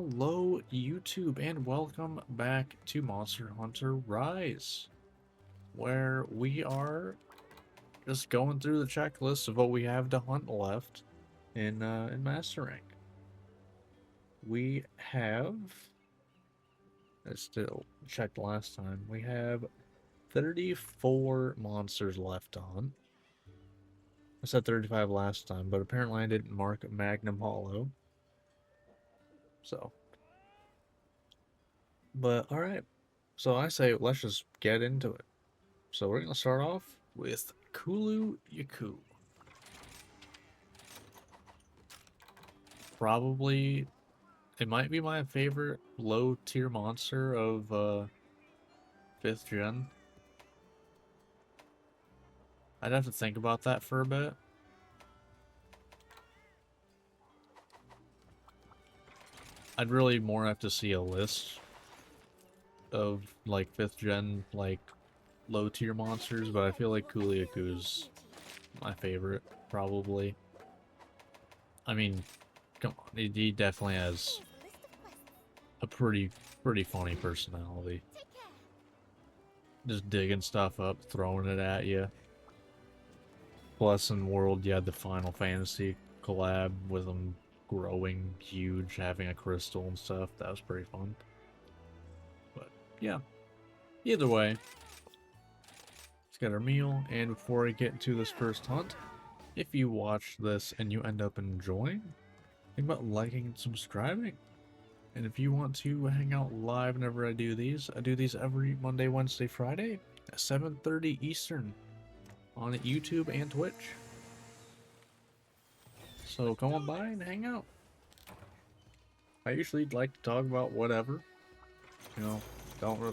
Hello, YouTube, and welcome back to Monster Hunter Rise, where we are just going through the checklist of what we have to hunt left in Master Rank. We have, I still checked last time, we have 34 monsters left to hunt. I said 35 last time, but apparently I didn't mark Magnum Hollow. So, but alright. So I say let's just get into it. So we're going to start off with Kulu Yaku. Probably, it might be my favorite low tier monster of 5th gen. I'd have to think about that for a bit. I'd really more have to see a list of like 5th gen like low tier monsters, but I feel like Kuliaku's my favorite, probably. I mean, come on, he definitely has a pretty funny personality. Just digging stuff up, throwing it at you. Plus in World, you had the Final Fantasy collab with them growing huge, having a crystal and stuff. That was pretty fun. But yeah, either way, let's get our meal. And before I get into this first hunt, if you watch this and you end up enjoying, think about liking and subscribing. And if you want to hang out live whenever I do these every Monday, Wednesday, Friday at 7:30 Eastern on YouTube and Twitch. So come on by and hang out. I usually like to talk about whatever. You know,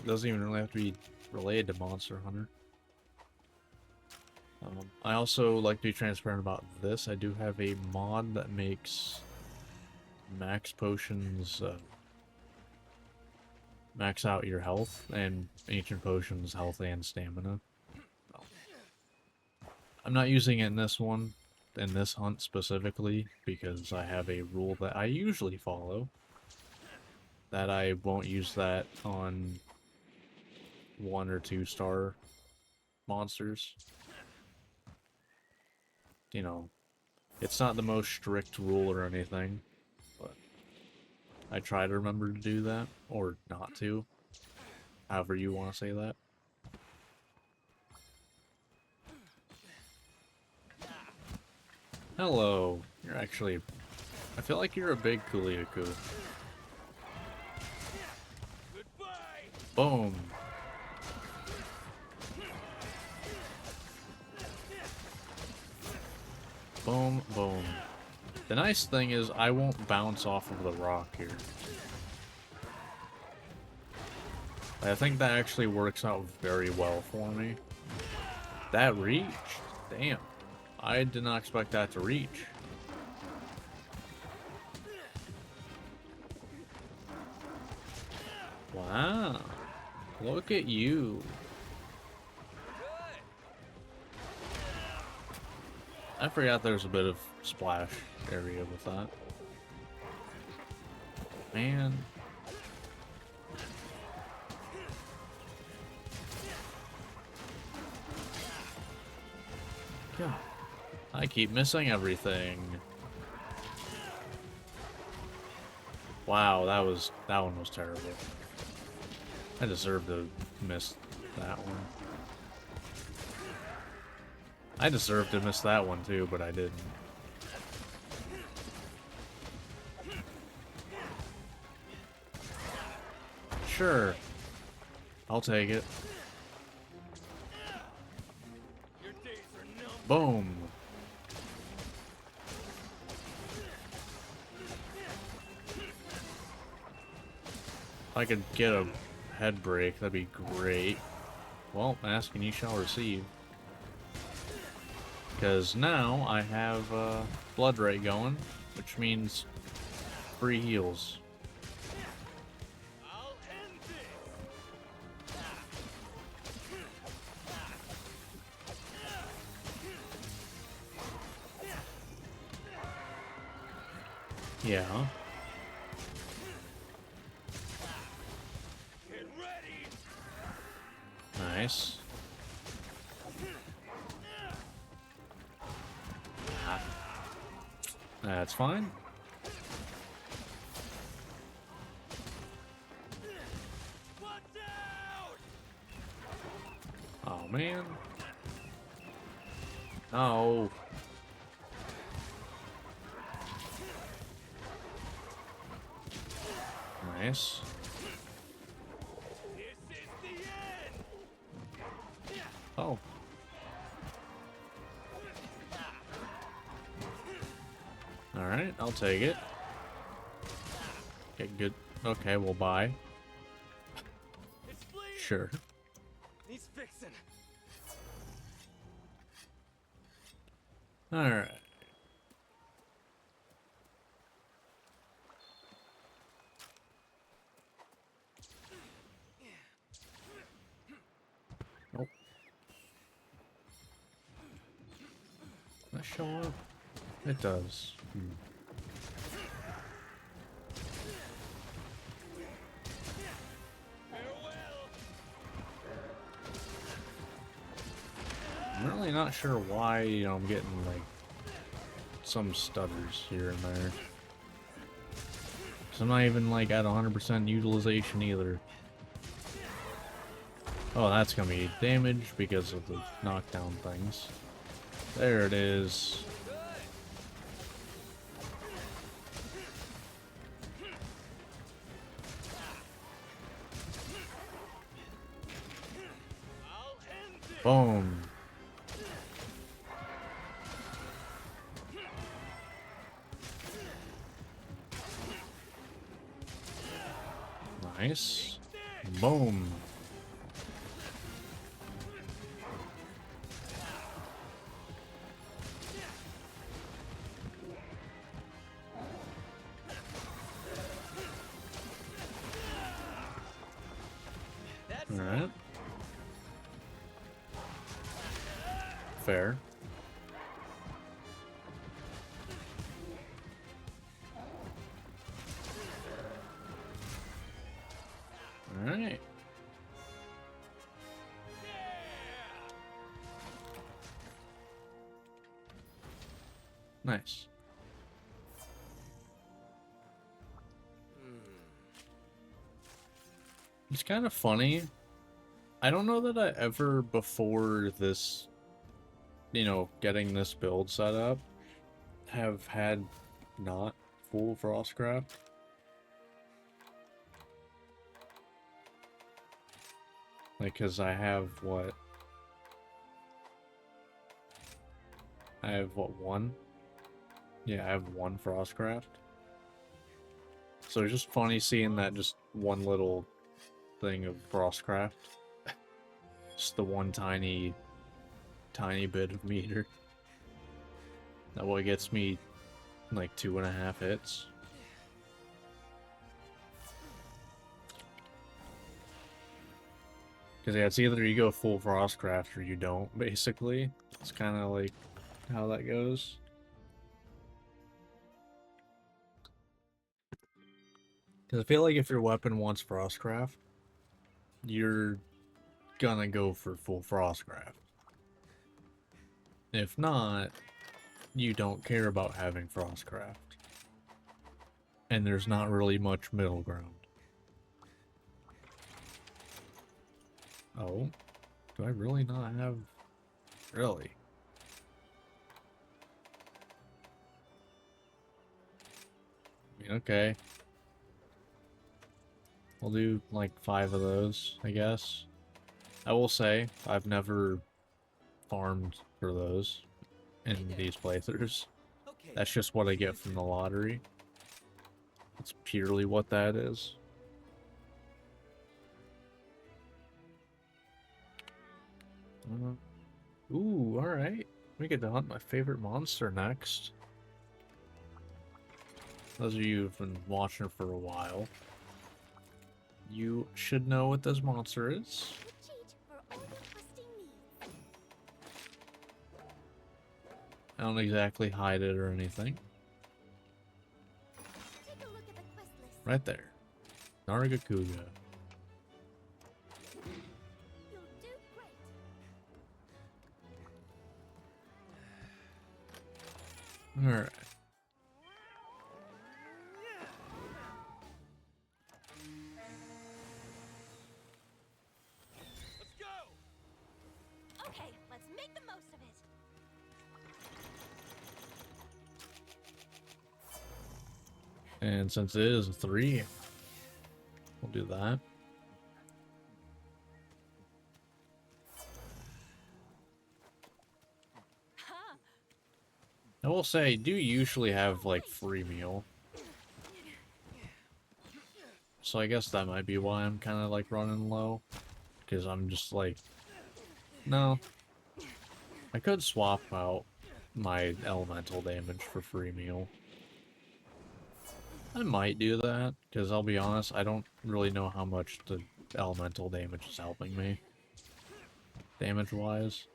doesn't even really have to be related to Monster Hunter. I also like to be transparent about this. I do have a mod that makes max potions max out your health, and ancient potions health and stamina. I'm not using it in this one, in this hunt specifically, because I have a rule that I usually follow, that I won't use that on 1 or 2 star monsters. You know, it's not the most strict rule or anything, but I try to remember to do that, or not to, however you want to say that. Hello, you're actually, I feel like you're a big Kuliaku. Boom. Boom, boom. The nice thing is I won't bounce off of the rock here. I think that actually works out very well for me. That reached? Damn. I did not expect that to reach. Wow. Look at you. I forgot there's a bit of splash area with that. Man. God. I keep missing everything. Wow, that one was terrible. I deserve to miss that one. I deserved to miss that one too, but I didn't. Sure. I'll take it. Boom. If I could get a head break, that'd be great. Well, ask and you shall receive. Because now I have blood rate going, which means free heals. Yeah. Nice. That's fine. Oh man. Oh. Nice. Oh. Alright, I'll take it. Okay, good. Okay, we'll buy. Sure. He's fixing. Alright. Nope. Does that show up? It does. I'm really not sure why, you know, I'm getting like some stutters here and there. So I'm not even like at 100% utilization either. Oh, that's gonna be damage because of the knockdown things. There it is. Boom. Nice. Boom. Alright. Fair. Alright. Nice. It's kind of funny. I don't know that I ever, before this, you know, getting this build set up, have had not full Frostcraft. Like, because I have what? I have what, one? Yeah, I have one Frostcraft. So it's just funny seeing that just one little thing of Frostcraft. Just the one tiny bit of meter. That way gets me like 2.5 hits. Because yeah, it's either you go full Frostcraft or you don't, basically. It's kind of like how that goes. Because I feel like if your weapon wants Frostcraft, you're gonna go for full Frostcraft. If not, you don't care about having Frostcraft. And there's not really much middle ground. Oh, do I really not have... Really? I mean, okay. We'll do like 5 of those, I guess. I will say, I've never farmed for those in these playthroughs. That's just what I get from the lottery. It's purely what that is. Ooh, alright. We get to hunt my favorite monster next. Those of you who've been watching for a while, you should know what this monster is. I don't exactly hide it or anything. Right there. Nargacuga. You'll do great. Alright. Let's go. Okay, let's make the most of it. And since it is a 3, we'll do that. Huh. I will say, I do usually have, like, free meal. So I guess that might be why I'm kind of, like, running low. Because I'm just, like... No. I could swap out my elemental damage for free meal. I might do that, because I'll be honest, I don't really know how much the elemental damage is helping me. Damage-wise.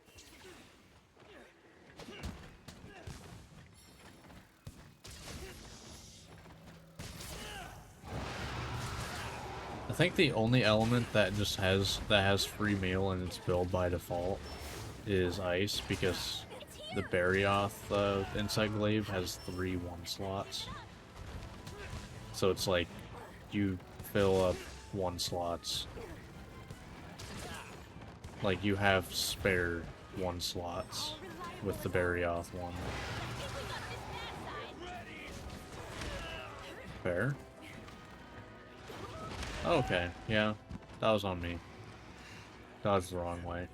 I think the only element that just has free meal in its build by default is ice, because the Barioth inside Glaive has 3 1-slots. So it's like you fill up 1-slots. Like you have spare 1-slots with the Barioth one. Fair. Okay, yeah. That was on me. Dodged the wrong way.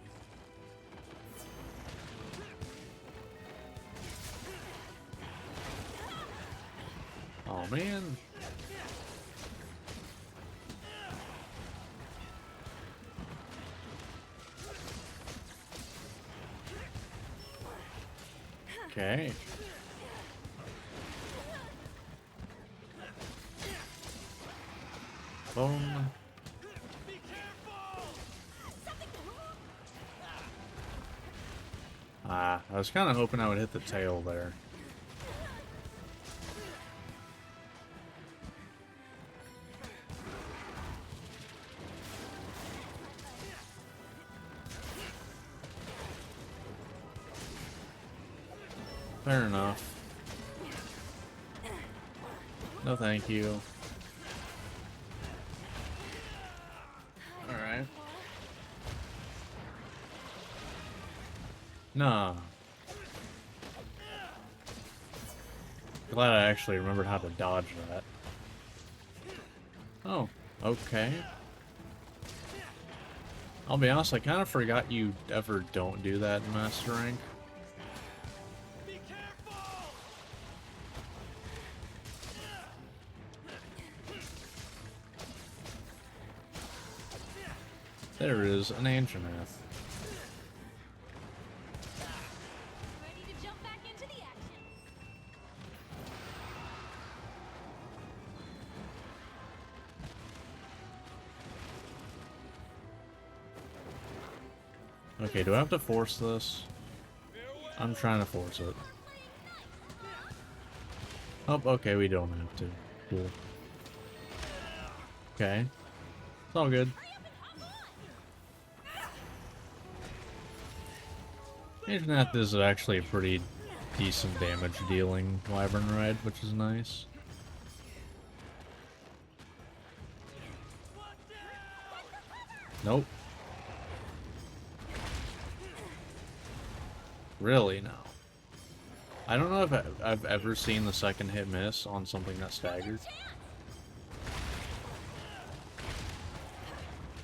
Oh man. Okay. Boom. Ah, I was kind of hoping I would hit the tail there. Fair enough. No thank you. Alright. Nah. Glad I actually remembered how to dodge that. Oh, okay. I'll be honest, I kind of forgot you ever don't do that in Master Rank. Be careful. There is an Ancient. Ready to jump back into the action. Okay, do I have to force this? I'm trying to force it. Oh, okay, we don't have to. Cool. Okay. It's all good. Ancient is actually a pretty decent damage dealing Wyvern Ride, which is nice. Nope. Really? No. I don't know if I've ever seen the second hit miss on something that staggered.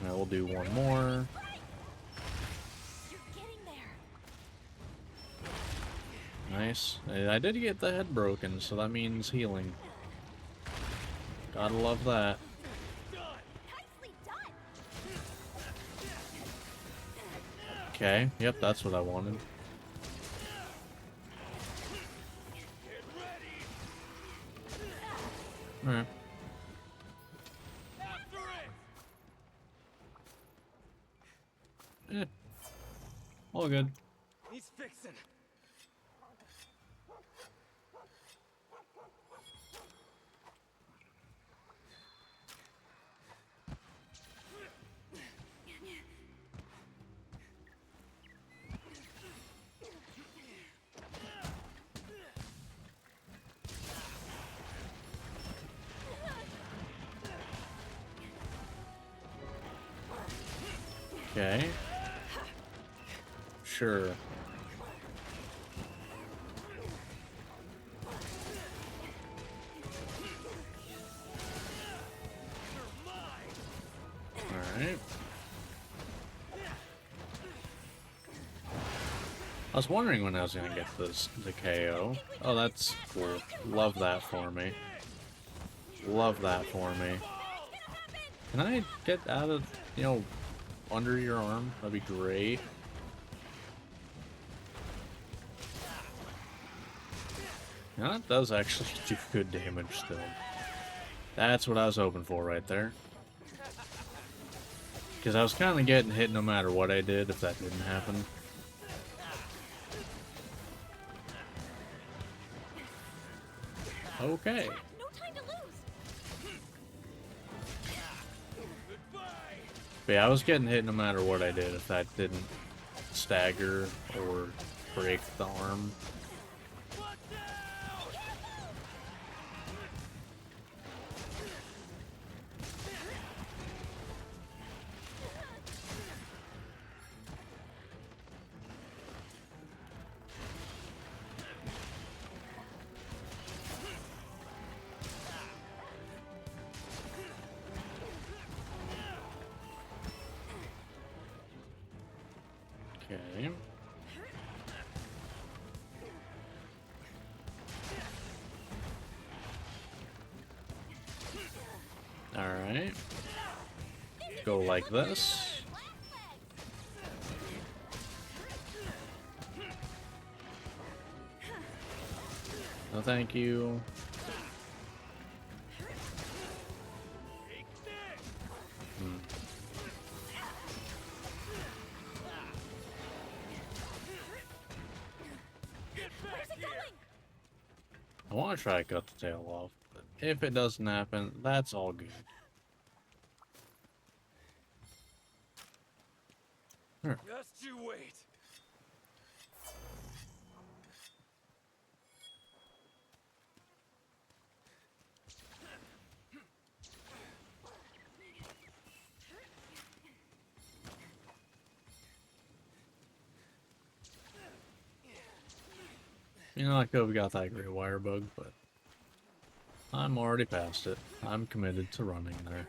Alright, we'll do one more. You're getting there. Nice. I did get the head broken, so that means healing. Gotta love that. Nicely done. Okay, yep, that's what I wanted. Alright. After it. Eh. All good. He's fixing. Okay. Sure. Alright. I was wondering when I was gonna get the KO. Oh, that's cool. Love that for me. Love that for me. Can I get out of, you know, under your arm? That'd be great. Now that does actually do good damage still. That's what I was hoping for right there. Because I was kind of getting hit no matter what I did if that didn't happen. Okay. No time to lose. But yeah, I was getting hit no matter what I did if that didn't stagger or break the arm. Okay. Alright. Go like this. No, thank you. Hmm. Where's it going? I want to try to cut the tail off, but if it doesn't happen, that's all good. Just you wait. You know, I could have got that great wire bug, but I'm already past it. I'm committed to running there.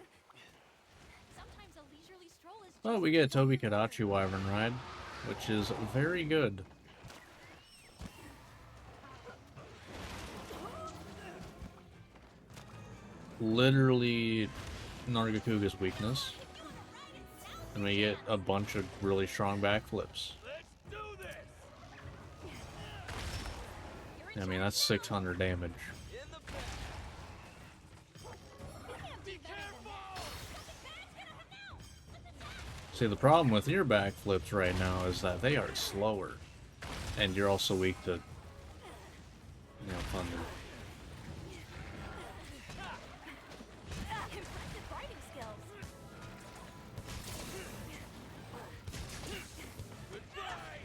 Sometimes a leisurely stroll is Well, we get a Toby Kadachi Wyvern ride, which is very good. Literally Nargacuga's weakness. And we get a bunch of really strong backflips. Let's do this. I mean, that's 600 damage. In the back. Be careful. See, the problem with your backflips right now is that they are slower. And you're also weak to, you know, thunder. impressive fighting skills. Goodbye.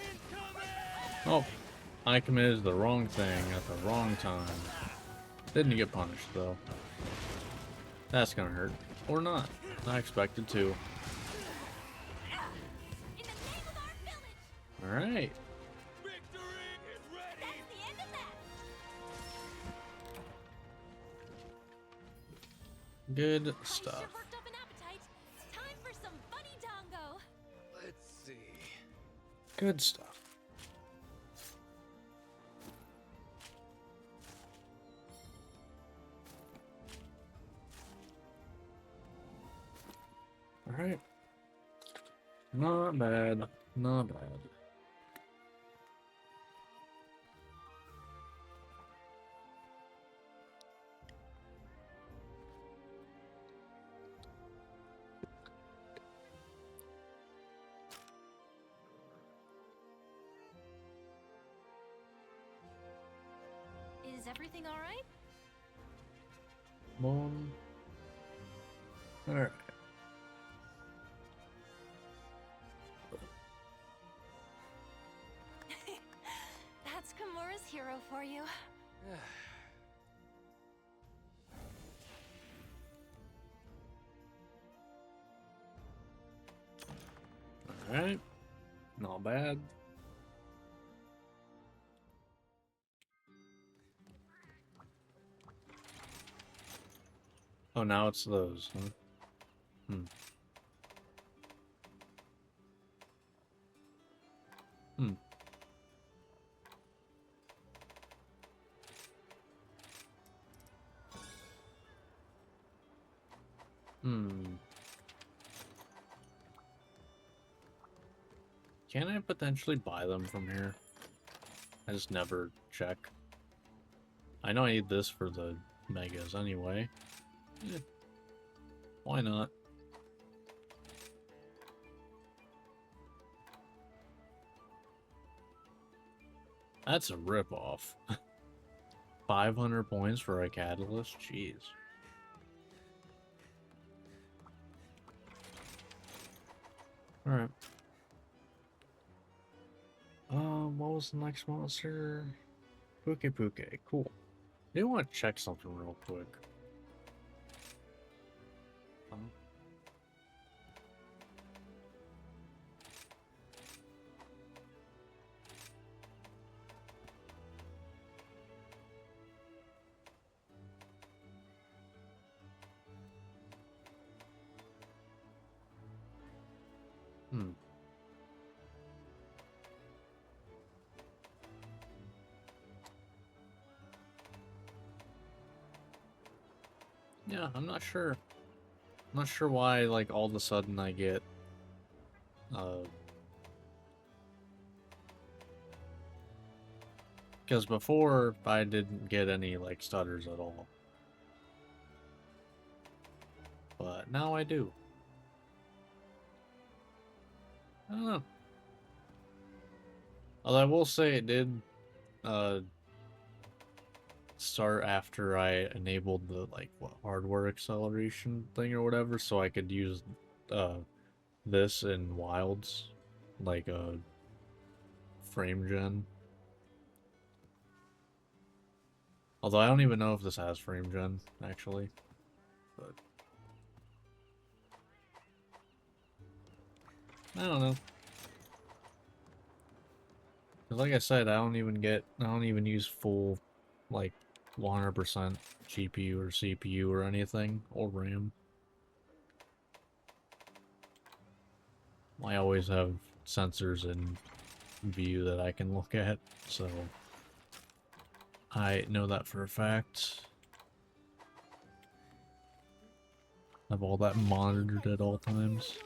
Incoming. Oh, I committed the wrong thing at the wrong time. Didn't get punished, though. That's gonna hurt. Or not. I expected to. In the name of our village. Alright. Victory is ready. That's the end of that. Good I stuff. sure worked up an appetite. Time for some funny dongo. Let's see. Good stuff. Alright. Not bad. Not bad. Is everything all right? Alright. That's Kimura's hero for you. Alright. Not bad. Oh, now it's those, huh? Hmm. Hmm. Hmm. Can I potentially buy them from here? I just never check. I know I need this for the megas anyway. Eh, why not? That's a ripoff. 500 points for a catalyst? Jeez. Alright. What was the next monster? Puke. Cool. I do want to check something real quick. Hmm. Yeah, I'm not sure. I'm not sure why, like, all of a sudden I get, because before I didn't get any, like, stutters at all. But now I do. I don't know. Although I will say it did, start after I enabled the, like, what, hardware acceleration thing or whatever, so I could use, this in wilds, like, frame gen. Although I don't even know if this has frame gen, actually. But I don't know. Cause like I said, I don't even use full, like, 100% GPU or CPU or anything, or RAM. I always have sensors in view that I can look at, so I know that for a fact. I have all that monitored at all times.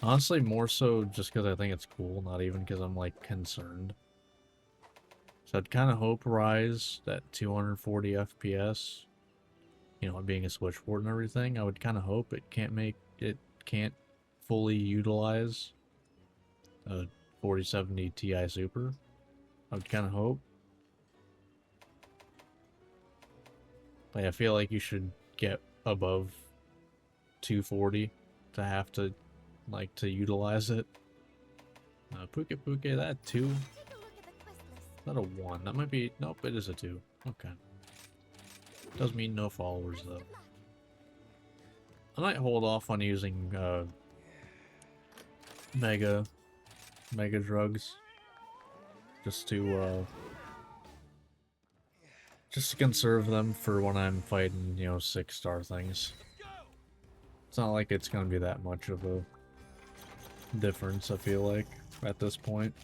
Honestly, more so just because I think it's cool, not even because I'm, like, concerned. So I'd kind of hope Rise, that 240 FPS, you know, it being a switchboard and everything, I would kind of hope it can't fully utilize a 4070 Ti Super. I would kind of hope. Like, I feel like you should get above 240 to have to, like, to utilize it. Puke, that 2? Is that a 1? That might be... Nope, it is a 2. Okay. Does mean no followers, though. I might hold off on using, mega drugs. Just to conserve them for when I'm fighting, you know, 6-star things. It's not like it's gonna be that much of a difference, I feel like, at this point.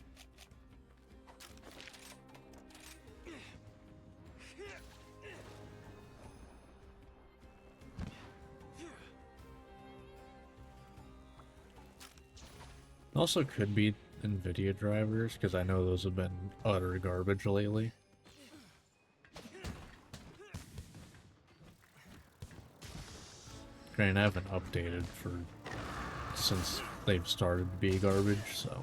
Also could be NVIDIA drivers, because I know those have been utter garbage lately. Granted, I haven't updated since they've started to be garbage, so...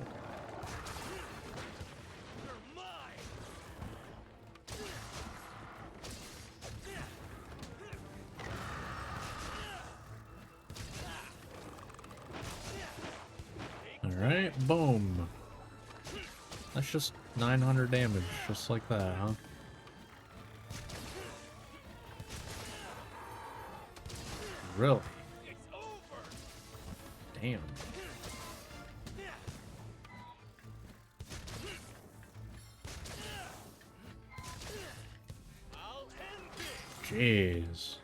Alright, boom. That's just 900 damage, just like that, huh? Really? It's over. Damn. I'll end this. Jeez.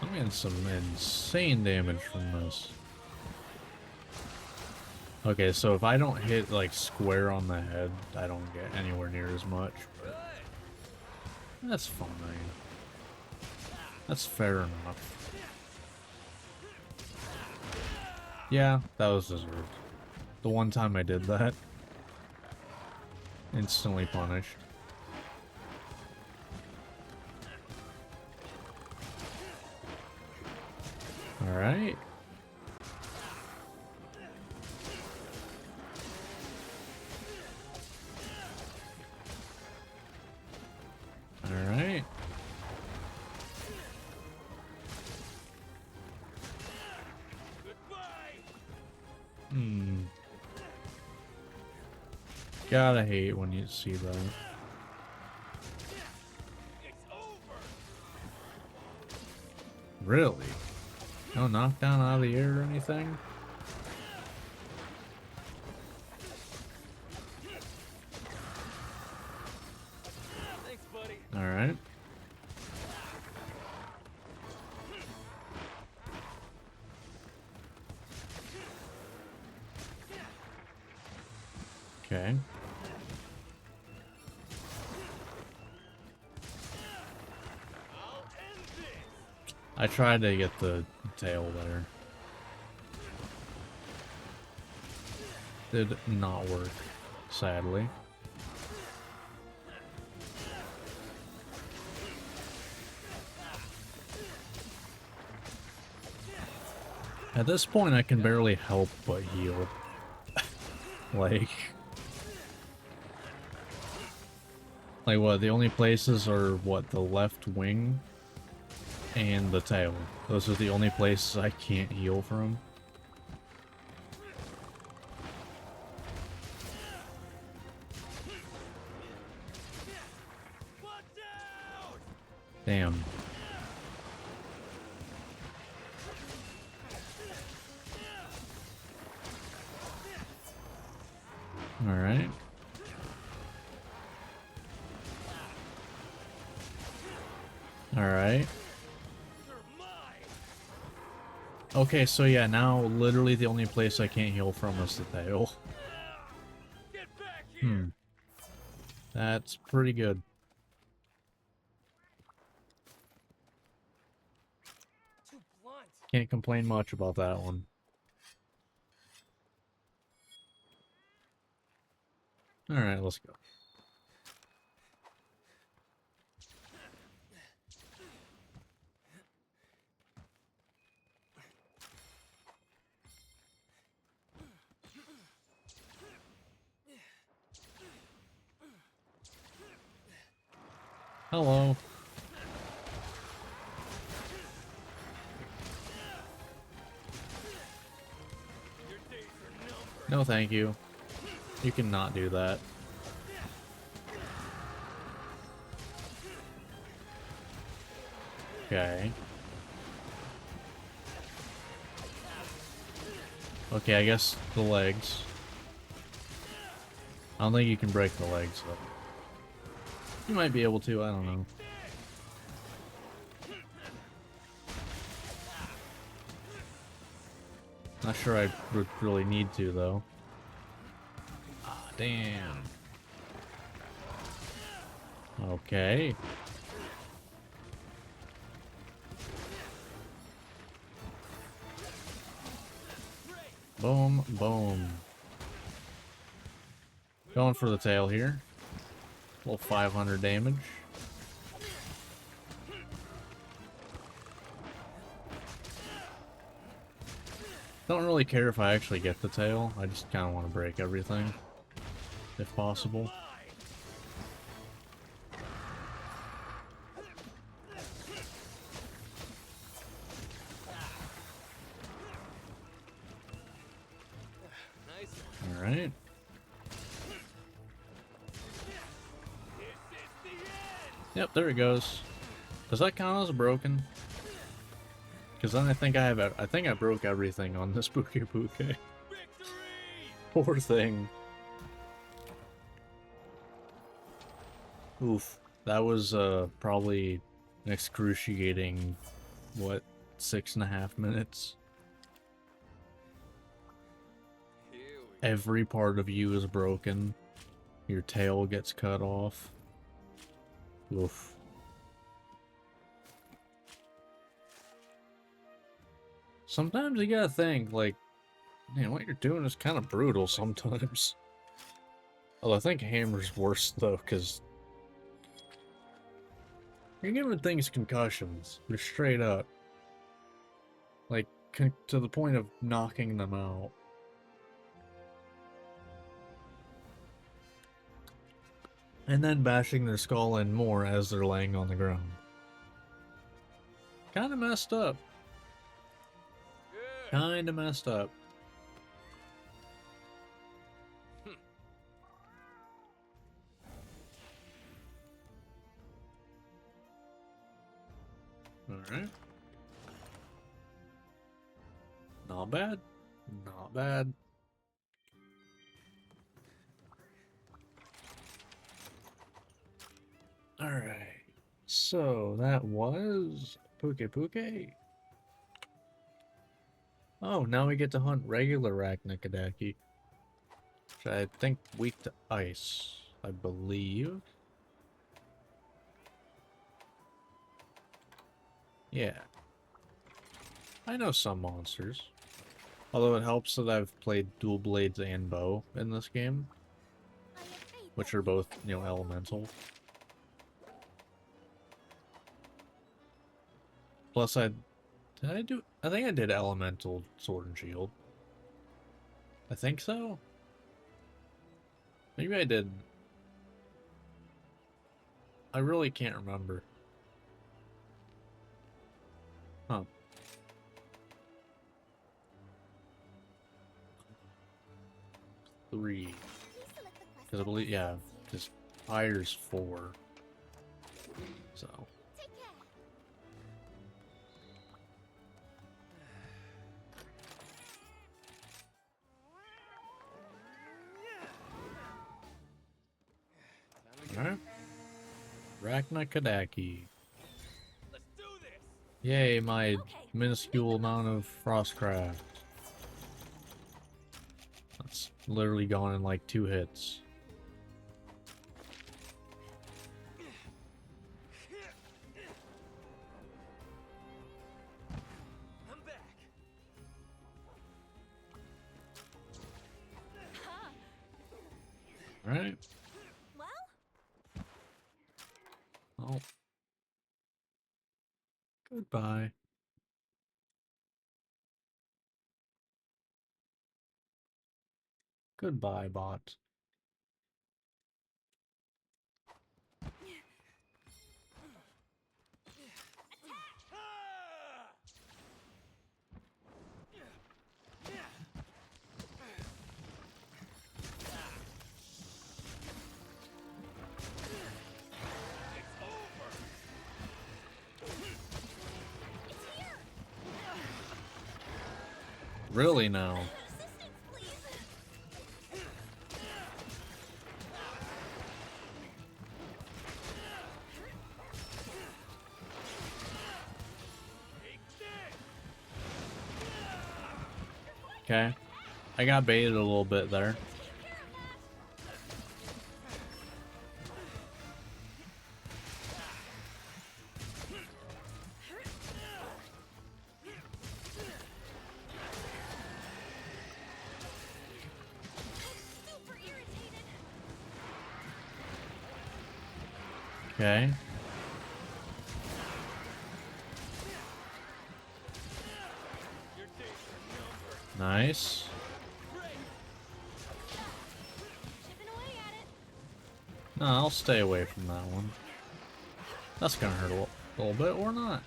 I'm getting some insane damage from this. Okay, so if I don't hit, like, square on the head, I don't get anywhere near as much, but that's fine. That's fair enough. Yeah, that was deserved. The one time I did that, instantly punished. Alright. Alright. Goodbye. Hmm. Gotta hate when you see that. It's over. Really? No knockdown out of the air or anything? Thanks, buddy. Alright. Okay. I'll end this. I tried to get the tail there. Did not work, sadly. At this point, I can barely help but heal. Like what, the only places are, what, the left wing and the tail. Those are the only places I can't heal from. Watch out! Damn. Alright. Alright. You're mine. Okay, so yeah, now literally the only place I can't heal from is the tail. Get back here. Hmm. That's pretty good. Too blunt. Can't complain much about that one. Alright, let's go. Hello. Your days are numbered. No, thank you. You cannot do that. Okay. Okay, I guess the legs. I don't think you can break the legs, but you might be able to, I don't know. Not sure I would really need to, though. Ah, damn. Okay. Boom, boom. Going for the tail here. Little 500 damage. Don't really care if I actually get the tail. I just kind of want to break everything, if possible. Nice. All right. This is the end. Yep, there it goes. Does that count as broken? Because then I think I think I broke everything on this Puke Puke. Victory! Poor thing. Oof. That was probably an excruciating, what, 6.5 minutes? Here we Every part of you is broken. Your tail gets cut off. Oof. Sometimes you gotta think, like, man, what you're doing is kind of brutal sometimes. Although I think Hammer's worse, though, because you're giving things concussions. You're straight up. Like, to the point of knocking them out. And then bashing their skull in more as they're laying on the ground. Kinda messed up. Good. Kinda messed up. Alright. Not bad. Not bad. Alright. So, that was Puke Puke. Oh, now we get to hunt regular Arachnicodaki. Which I think weak to ice, I believe. Yeah. I know some monsters. Although it helps that I've played dual blades and bow in this game, I have faith which that are you both, can you know, do it. elemental. Plus did I do, I think I did elemental sword and shield. I think so. Maybe I did. I really can't remember. Huh. Three. Please select the quest Because I that believe, best yeah, suits you. because fire's 4. So. Take care. Time to go. Alright. Arachnicodaki. Let's do this. Yay, my Okay, minuscule amount of frostcraft. That's literally gone in like 2 hits. I'm back. Huh. Alright. Well, Oh. Goodbye. Goodbye, bot. Ah! It's over. it's here. Really now? Assistance, please. Take this. Okay. I got baited a little bit there. Take care of that. Super irritated. Okay. Your days are numbered. Nice. Chipping away at it. No, I'll stay away from that one. That's gonna hurt a little bit, or not.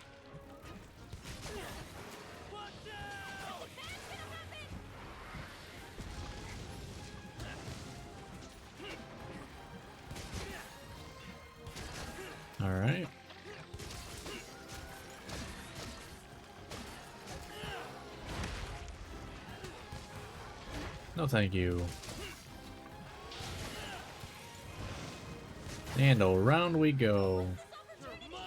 Watch out! Alright. No, thank you. And around we go. You're mine.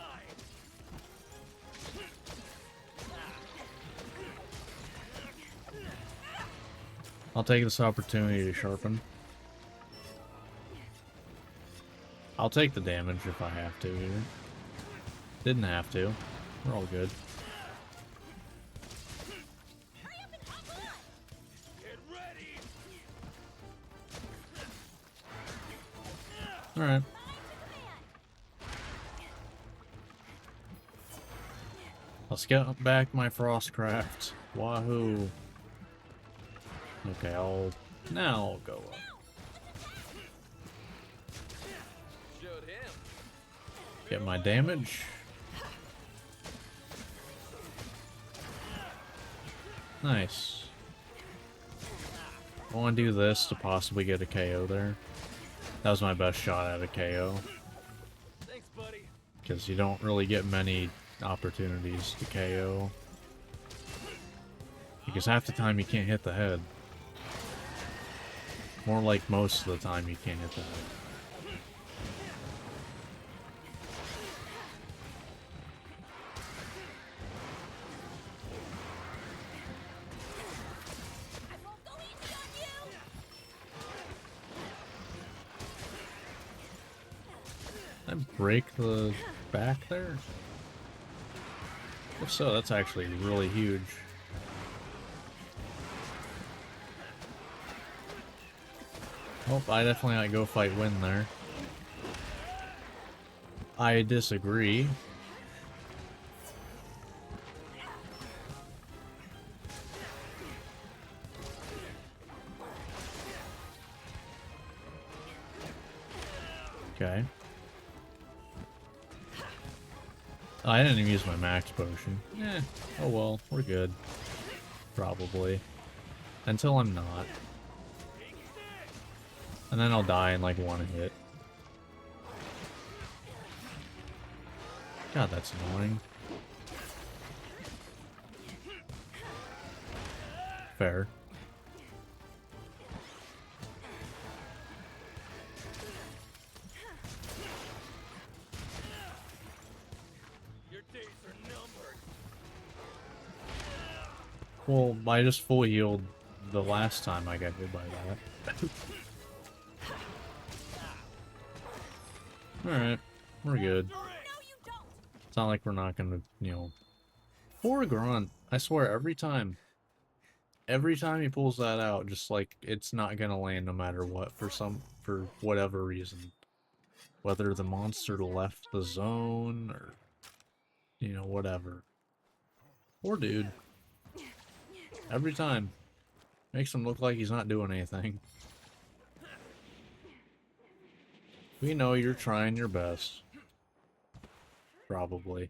I'll take this opportunity to sharpen. I'll take the damage if I have to here. Didn't have to. We're all good. Get ready. Alright. Let's get back my Frostcraft. Wahoo. Okay, now I'll go up. Showed him. Get my damage. Nice. I want to do this to possibly get a KO there. That was my best shot at a KO. Thanks, buddy. Because you don't really get many opportunities to KO. Because half the time you can't hit the head. More like most of the time you can't hit the head. I won't go easy on you. Did I break the back there? If so, that's actually really huge. Oh, I definitely gotta go fight Win there. I disagree. Okay. Oh, I didn't even use my max potion. Eh, oh well, we're good. Probably. Until I'm not. And then I'll die in like one hit. God, that's annoying. Fair. Your days are numbered. Well, I just full healed the last time I got hit by that. Alright, we're good. No, you don't. It's not like we're not gonna, you know... Poor Grunt. I swear, every time he pulls that out, just like, it's not gonna land no matter what, for whatever reason. Whether the monster left the zone, or, you know, whatever. Poor dude. Every time. Makes him look like he's not doing anything. We know you're trying your best. Probably.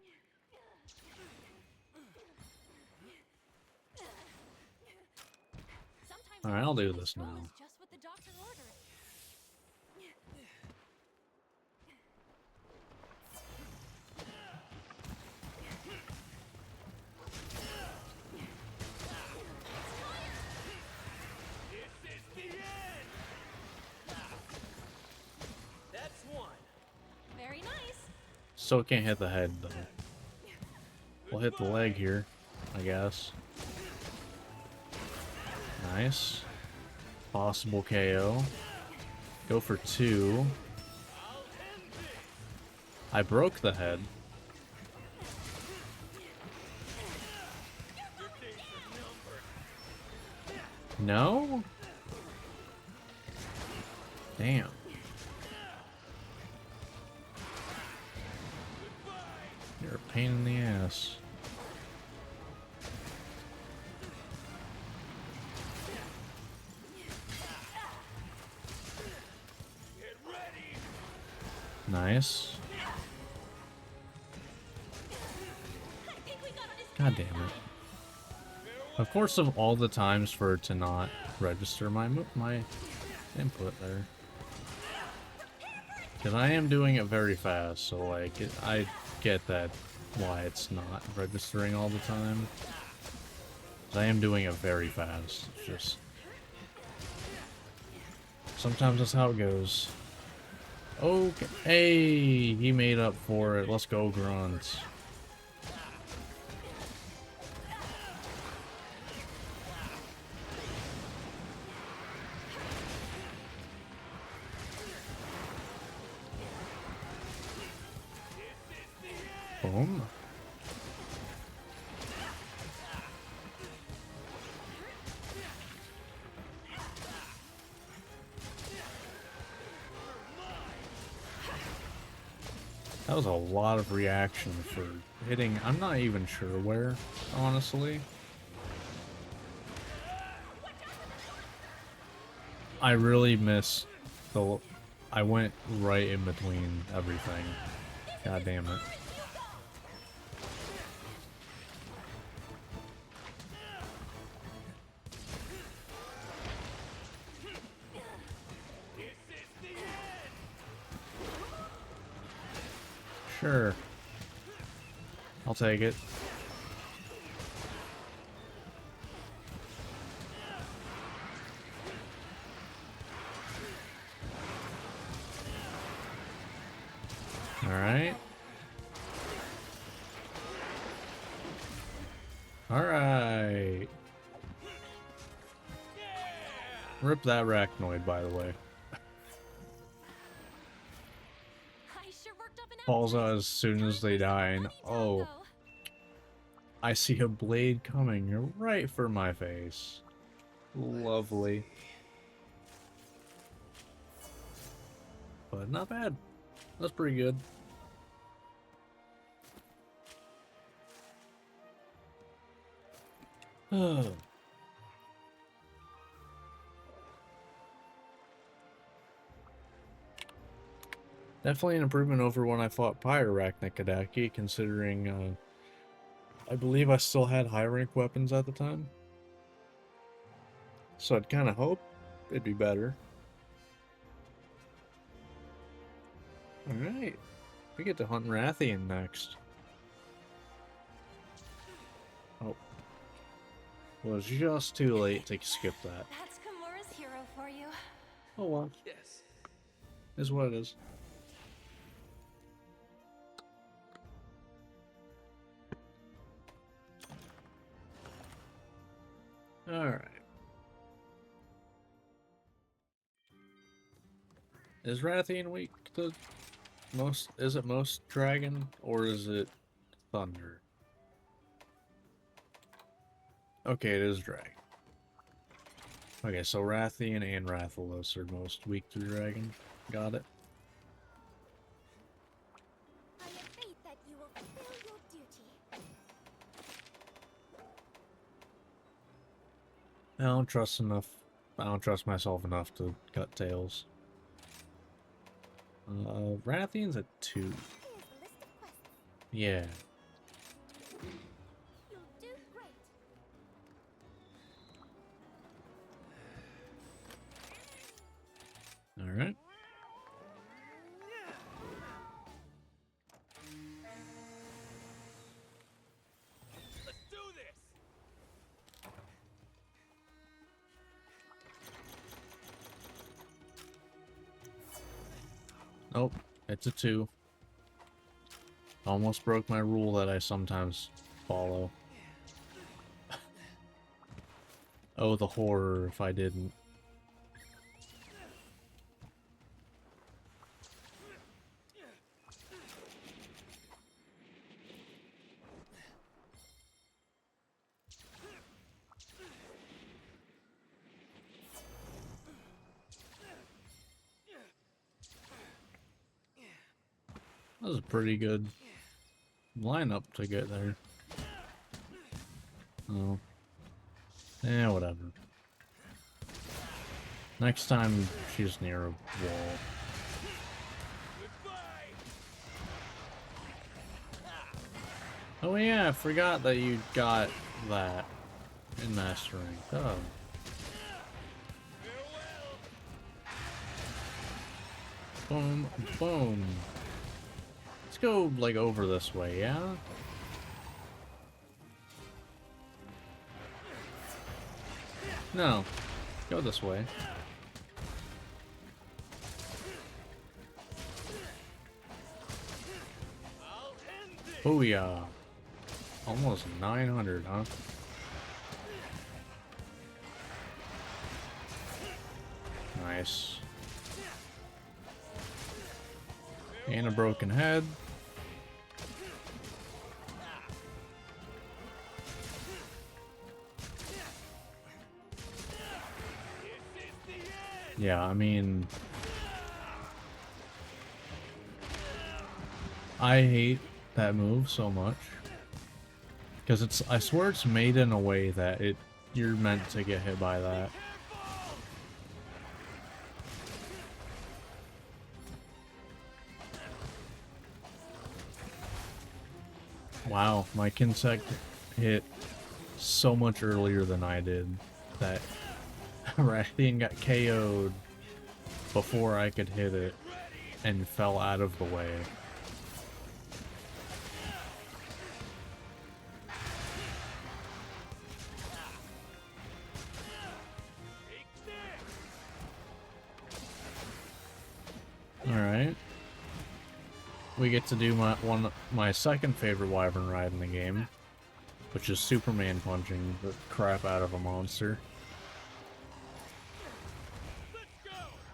Alright, I'll do this now. Just what the doctor ordered. This is the end. That's one. Very nice. Still can't hit the head, though. We'll hit the leg here, I guess. Nice. Possible KO. Go for 2. I'll end this. I broke the head. Your days are numbered. No? Damn. You're a pain in the ass. Get ready. Nice. I think we got on his God damn it. Of course, of all the times for it to not register my input there. Because I am doing it very fast, so like, I get that why it's not registering all the time. 'Cause I am doing it very fast. It's just Sometimes that's how it goes. Okay. Hey, he made up for it. Let's go, grunts. Boom. That was a lot of reaction for hitting. I'm not even sure where, honestly. I really missed the. I went right in between everything. God damn it. Sure. I'll take it. Alright. Alright. Rip that arachnoid, by the way. I sure worked up an Falls appetite. out as soon as they die, and oh, I see a blade coming right for my face. Lovely. But not bad. That's pretty good. Definitely an improvement over when I fought Pyrarachnicodaki, considering I believe I still had high rank weapons at the time. So I'd kind of hope it'd be better. Alright. We get to hunt Rathian next. Oh. Well, it's just too late to skip that. That's Kimura's hero for you. Oh well. Yes. Is what it is. Alright. Is Rathian weak to most? Is it most dragon or is it thunder? Okay, it is dragon. Okay, so Rathian and Rathalos are most weak to dragon. Got it. I have faith that you will fulfill your duty. I don't trust enough. I don't trust myself enough to cut tails. Rathian's a 2. Here's a list of quests. Yeah. You'll do great. Alright. Let's do this. Nope. It's a 2. Almost broke my rule that I sometimes follow. Oh, the horror if I didn't. That was a pretty good lineup to get there. Oh. Eh, whatever. Next time she's near a wall. Goodbye. Oh yeah, I forgot that you got that in mastering. Oh. Farewell. Boom, boom. Let's go, like, over this way, yeah? No. Go this way. Booyah. Almost 900, huh? Nice. And a broken head. Yeah, I mean, I hate that move so much. Because I swear it's made in a way that you're meant to get hit by that. Wow, my Kinsect hit so much earlier than I did that Rathian got KO'd before I could hit it and fell out of the way. Alright. We get to do my second favorite wyvern ride in the game, which is Superman punching the crap out of a monster.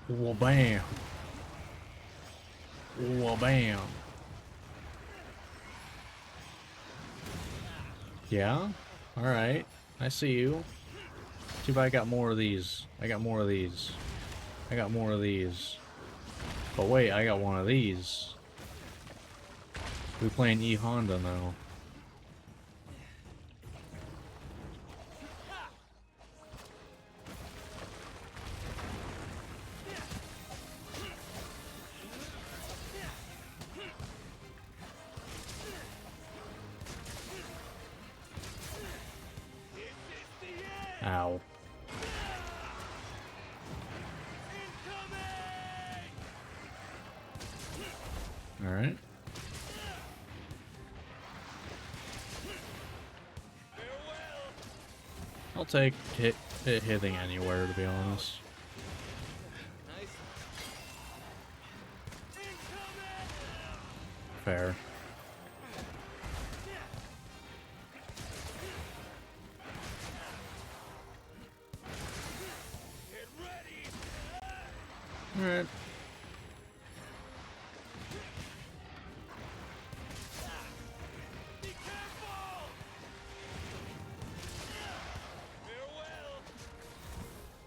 Well, bam. Well, bam. Yeah? Alright. I see you. Too bad I got more of these. I got more of these. I got more of these. But wait, I got one of these. We playing E-Honda now. Ow. Alright. I'll take it hitting anywhere, to be honest. Fair. Alright.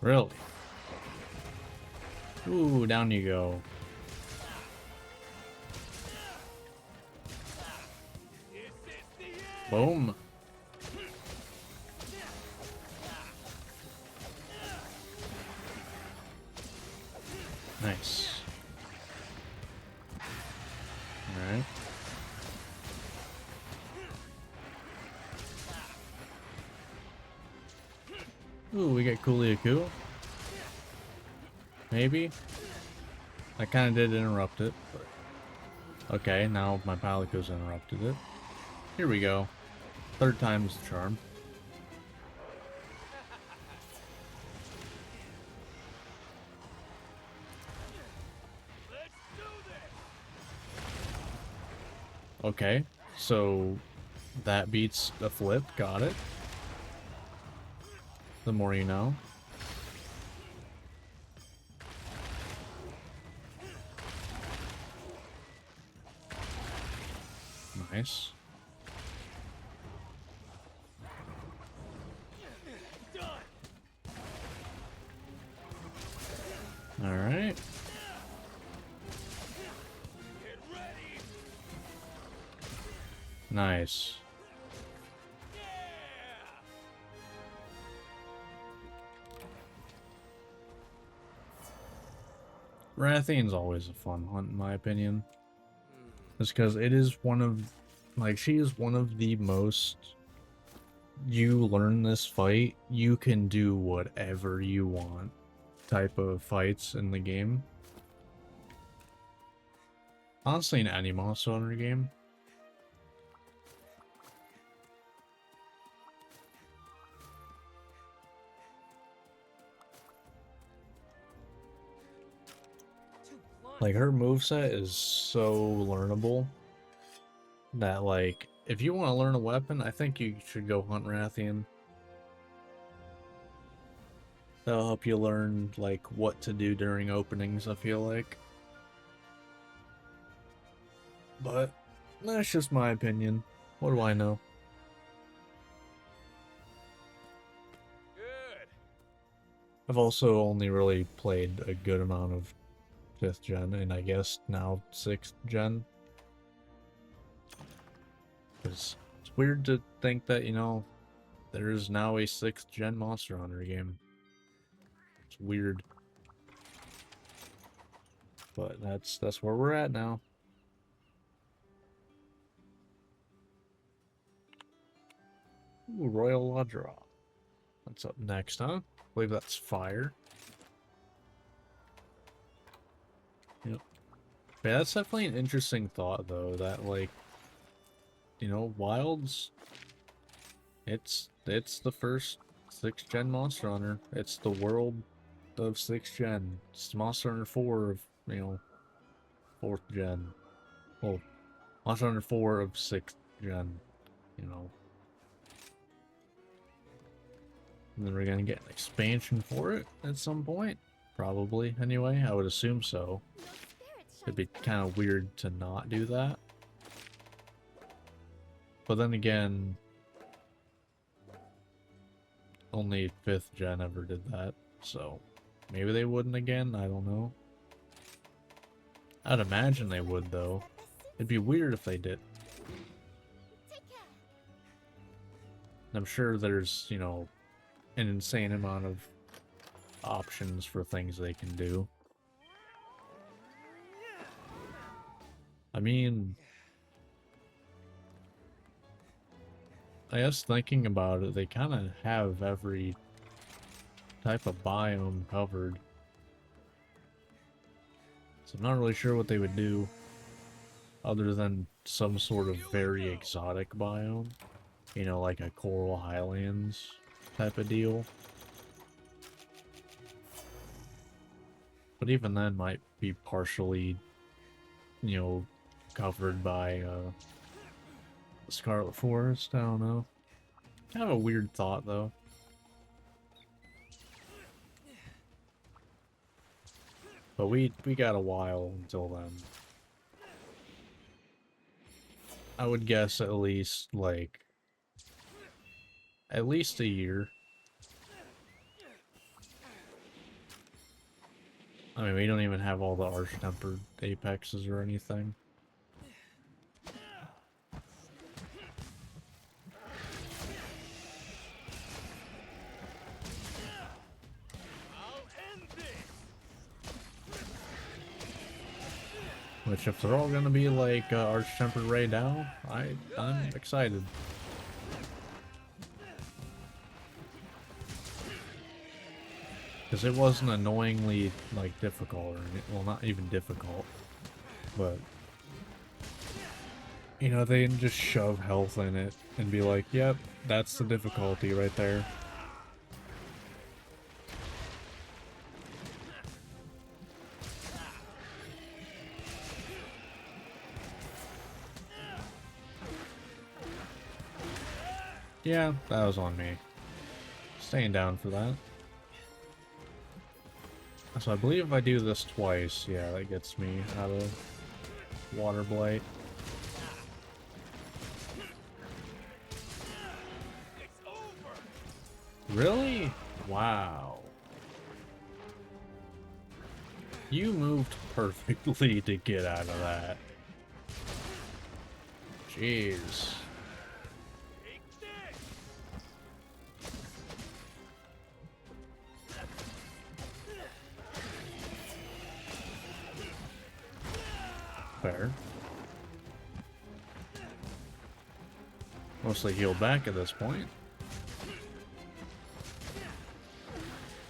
Really? Ooh, down you go. Boom. Nice. Alright. Ooh, we get Coolio. Maybe? I kind of did interrupt it. But... okay, now my Palico's interrupted it. Here we go. Third time's the charm. Okay, so that beats the flip. Got it. The more you know. Nice. All right. Nice. Rathian's always a fun hunt, in my opinion. Just because it is one of, like, she is one of the most, you learn this fight, you can do whatever you want type of fights in the game. Honestly, in any Monster Hunter game. Like, her moveset is so learnable. that, like, if you want to learn a weapon, I think you should go hunt Rathian. That'll help you learn, like, what to do during openings, I feel like. But that's just my opinion. What do I know? Good. I've also only really played a good amount of 5th gen, and I guess now 6th gen. It's weird to think that, you know, there is now a 6th gen Monster Hunter game. It's weird. But that's where we're at now. Ooh, Royal Ladra. That's up next, huh? I believe that's fire. Yep. Yeah, that's definitely an interesting thought, though, that, like, you know, Wilds, it's the first 6th gen Monster Hunter. It's the world of 6th gen. It's Monster Hunter 4 of, you know, 4th gen. Well, Monster Hunter 4 of 6th gen, you know. And then we're gonna get an expansion for it at some point. Probably, anyway. I would assume so. No spirits It'd shine be kind of weird to not do that. But then again, only 5th gen ever did that. So, maybe they wouldn't again. I don't know. I'd imagine they would, though. It'd be weird if they did. Take care. I'm sure there's, you know, an insane amount of options for things they can do. I mean, I guess thinking about it, they kind of have every type of biome covered. So I'm not really sure what they would do other than some sort of very exotic biome. You know, like a Coral Highlands type of deal. But even then might be partially, you know, covered by the Scarlet Forest. I don't know. Kind of a weird thought, though. But we got a while until then. I would guess at least, like, at least a year. I mean, we don't even have all the Arch-Tempered Apexes or anything. I'll end this. Which, if they're all gonna be like Arch-Tempered Ray Dow, I'm excited. Because it wasn't annoyingly, like, difficult, or well, not even difficult, but, you know, they can just shove health in it and be like, yep, that's the difficulty right there. Yeah, that was on me. Staying down for that. So I believe if I do this twice, yeah, that gets me out of Water Blight. It's over. Really? Wow. You moved perfectly to get out of that. Jeez. Take this. Fair. Mostly healed back at this point.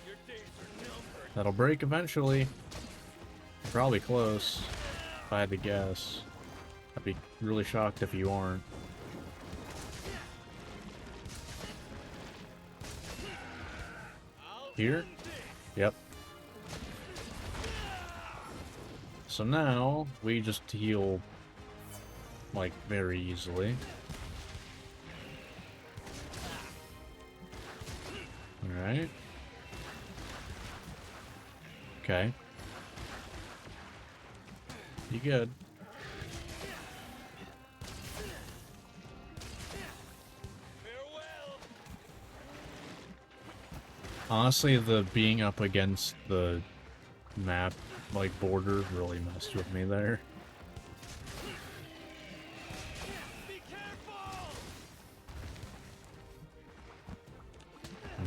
Your days are numbered. That'll break eventually. Probably close, if I had to guess. I'd be really shocked if you aren't. I'll Here? end this. Yep. So now, we just heal like, very easily. Alright. Okay. You good. Farewell. Honestly, the being up against the map, like, border really messed with me there. Be careful.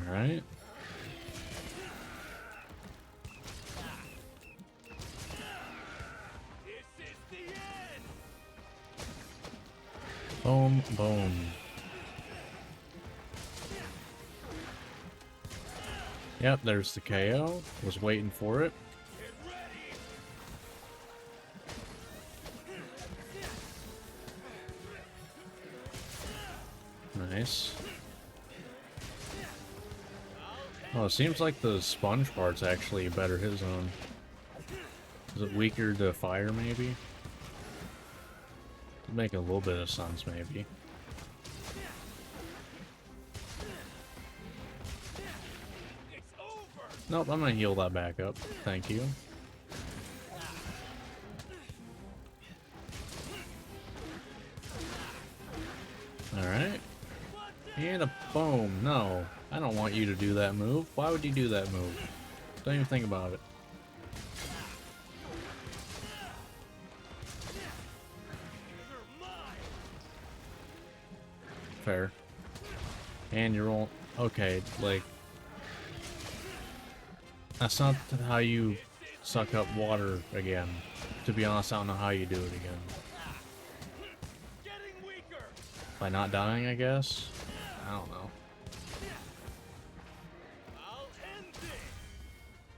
Alright. This is the end. Boom, boom. Yep, there's the KO. Was waiting for it. Get ready. Nice. Oh, it seems like the sponge part's actually a better hit zone. Is it weaker to fire, maybe? It'd make a little bit of sense, maybe. It's over. Nope, I'm gonna heal that back up. Thank you. Alright. And a boom. No, I don't want you to do that move. Why would you do that move? Don't even think about it. You're mine. Fair. And you're all... Okay, like... That's not how you suck up water again. To be honest, I don't know how you do it again. Getting weaker. By not dying, I guess? I don't know. I'll end this.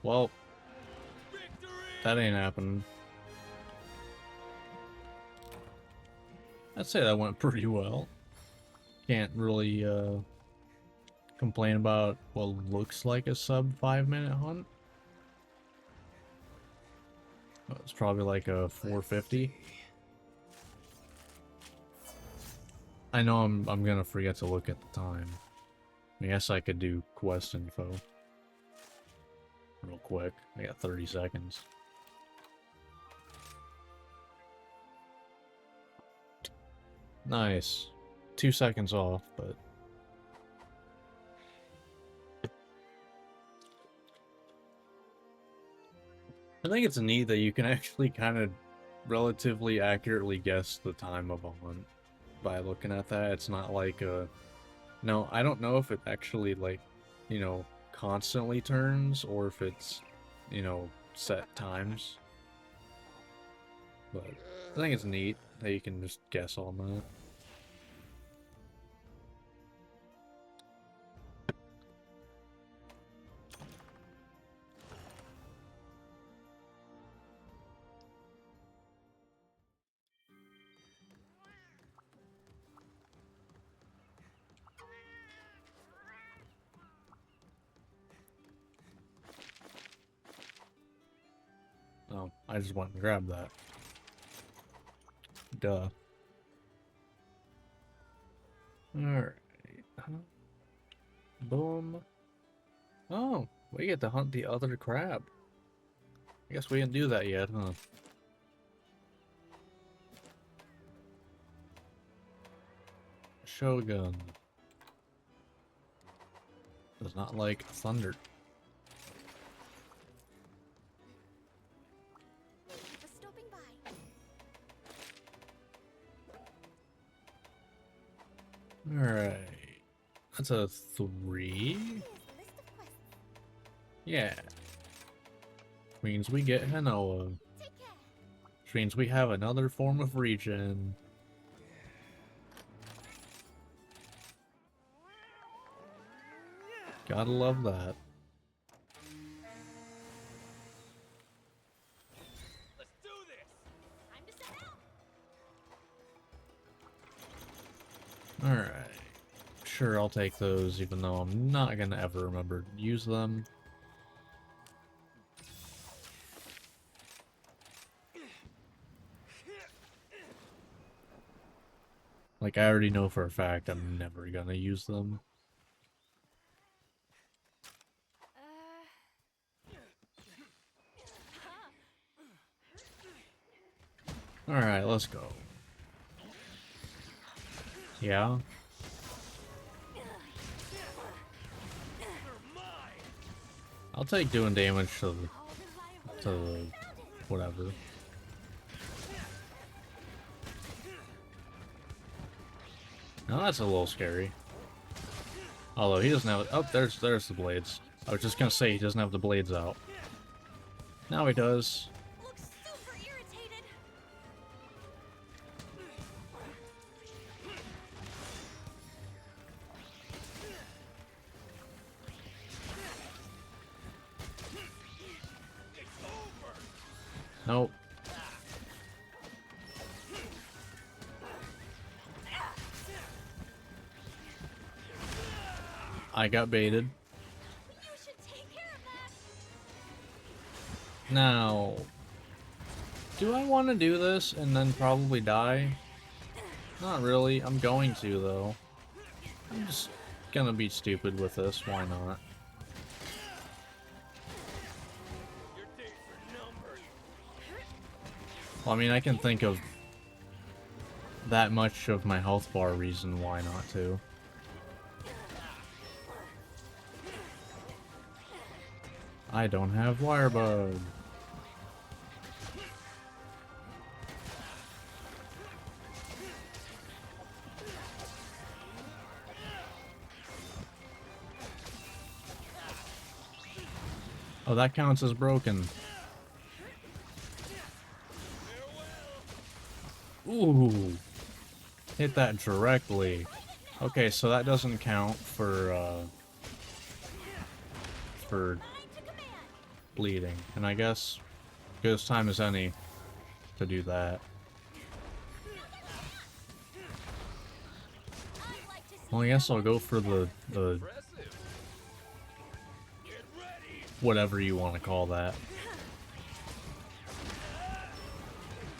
Well, Victory. that ain't happening. I'd say that went pretty well. Can't really, complain about what looks like a sub 5-minute hunt. It's probably like a 450. I know I'm gonna forget to look at the time. I guess I could do quest info real quick. I got 30 seconds. Nice. 2 seconds off, but I think it's neat that you can actually kind of relatively accurately guess the time of a hunt by looking at that. It's not like a... No, I don't know if it actually, like, you know, constantly turns or if it's, you know, set times. But I think it's neat that you can just guess on that. Oh, I just went and grabbed that. Duh. Alright. Boom. Oh, we get to hunt the other crab. I guess we didn't do that yet, huh? Shogun. Does not like thunder. Thank you for stopping by. Alright. That's a 3? Here's the list of quests. Yeah. Means we get Hanoa. Take care. Which means we have another form of regen. Gotta love that. Let's do this. Time to set out. Alright. Sure, I'll take those, even though I'm not gonna ever remember to use them. Like, I already know for a fact I'm never gonna use them. Alright, let's go. Yeah? I'll take doing damage to the whatever. Now that's a little scary. Although he doesn't have... Oh, there's the blades. I was just gonna say he doesn't have the blades out. Now he does. Looks super irritated. Nope. I got baited. You should take care of that. Now, do I want to do this and then probably die? Not really. I'm going to, though. I'm just gonna be stupid with this. Why not? Your days are numbered. Well, I mean, I can think of that much of my health bar reason why not to. I don't have wire bug. Oh, that counts as broken. Ooh. Hit that directly. Okay, so that doesn't count for bleeding. And I guess good as time as any to do that. Well, I guess I'll go for the whatever you want to call that.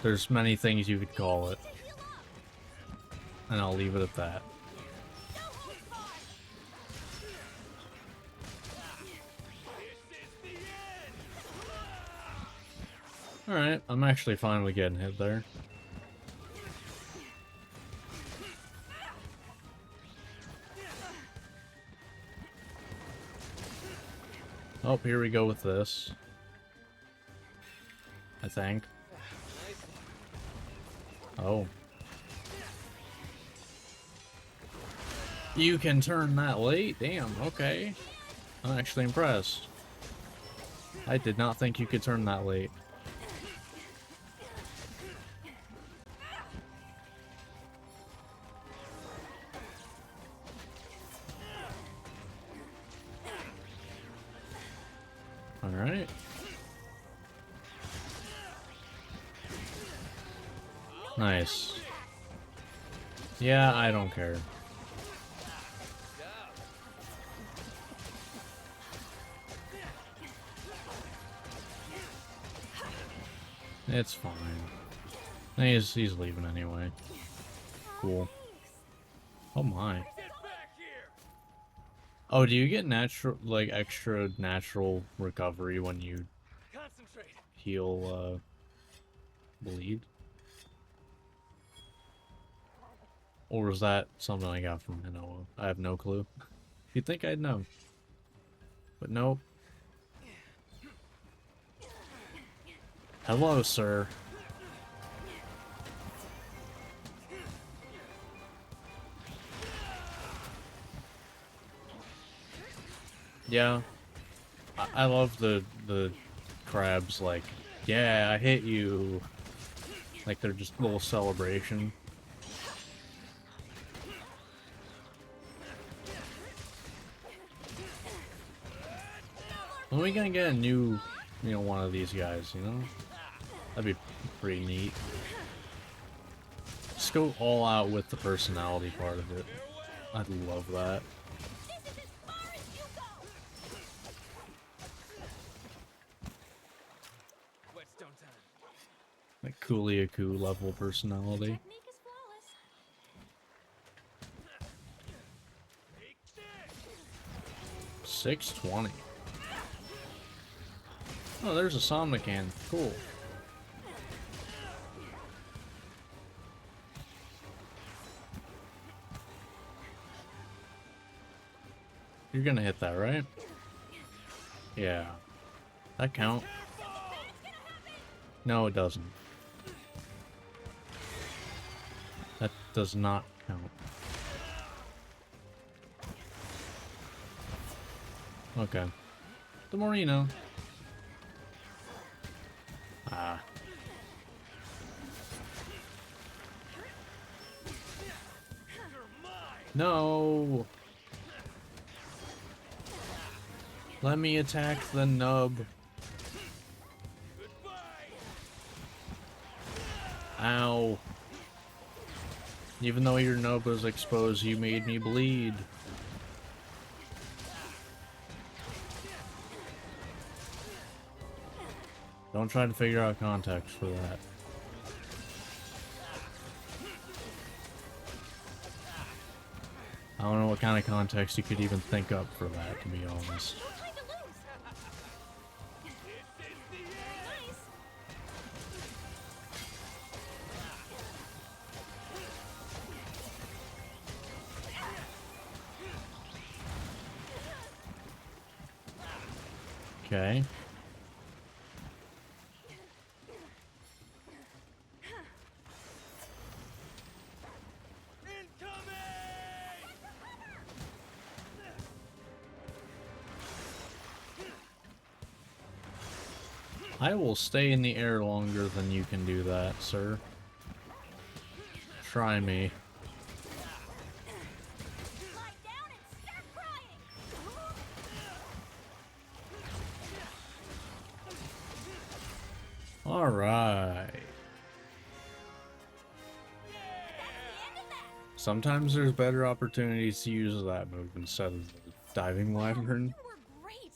There's many things you could call it. And I'll leave it at that. Alright, I'm actually finally getting hit there. Oh, here we go with this. I think. Oh. You can turn that late? Damn, okay. I'm actually impressed. I did not think you could turn that late. Alright. Nice. Yeah, I don't care. It's fine. He's leaving anyway. Cool. Oh my. Oh, do you get natural, like, extra natural recovery when you Concentrate. heal, bleed? Or was that something I got from Hinoa? I have no clue. You'd think I'd know. But nope. Hello, sir. Yeah. I love the crabs, like, yeah, I hit you. Like they're just a little celebration. When are we gonna get a new, one of these guys, That'd be pretty neat. Just go all out with the personality part of it. I'd love that. This is as far as you go. Whetstone time. Like Coolio level personality. Technique is flawless. 620. Oh, there's a Somnican. Cool. You're gonna hit that, right? Yeah. That count? No, it doesn't. That does not count. Okay. The more you know. Ah. No! Let me attack the nub. Ow. Even though your nub was exposed, you made me bleed. Don't try to figure out context for that. I don't know what kind of context you could even think up for that, to be honest. No time to lose. Nice. Okay. I will stay in the air longer than you can do that, sir. Try me. Lie down and start crying. All right. The end of that. Sometimes there's better opportunities to use that move instead of the diving wyvern. You were great.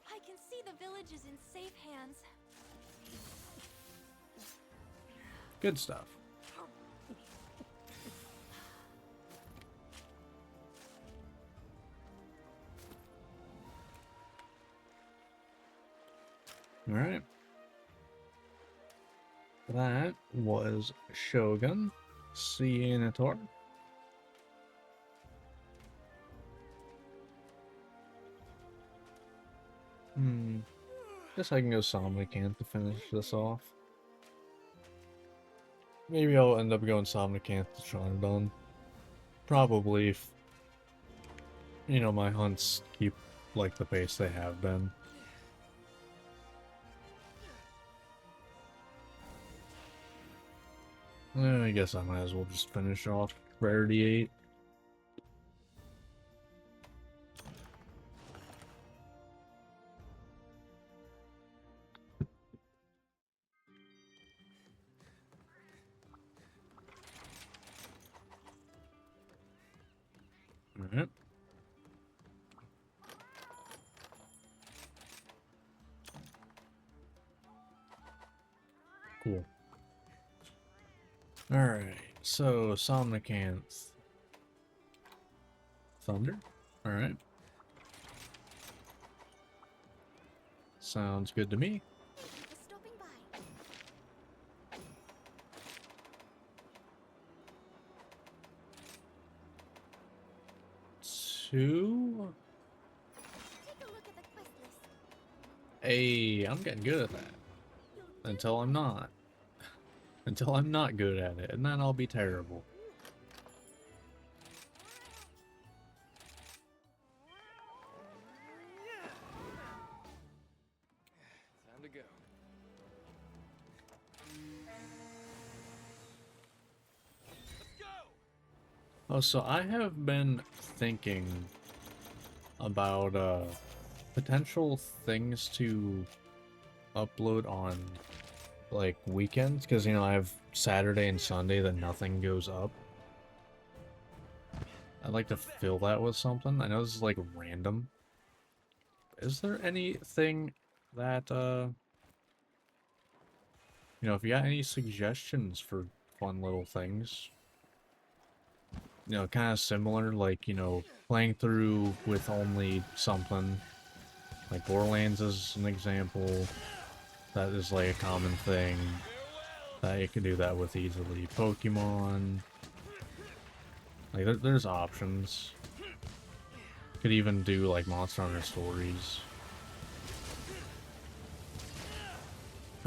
I can see the village is in safe hands. Good stuff. All right. That was Shogun. Cianator. Guess I can go Somnican to finish this off. Maybe I'll end up going Somnican to Charnodon. Probably if, you know, my hunts keep like the pace they have been. I guess I might as well just finish off Rarity 8. Alright. Cool. Alright, so Somnicanth. Thunder? Alright. Sounds good to me. Thank you for stopping by. 2? Take a look at the quest list. Hey, I'm getting good at that. Until I'm not. Until I'm not good at it, and then I'll be terrible. Time to go. Let's go. Oh, so I have been thinking about potential things to upload on like weekends, because you know I have Saturday and Sunday that nothing goes up. I'd like to fill that with something. I know this is like random. Is there anything that you know, if you got any suggestions for fun little things, you know, kind of similar, like, you know, playing through with only something. Like Borderlands is an example. That is like a common thing that you can do that with easily. Pokemon, like there's options. Could even do like Monster Hunter stories.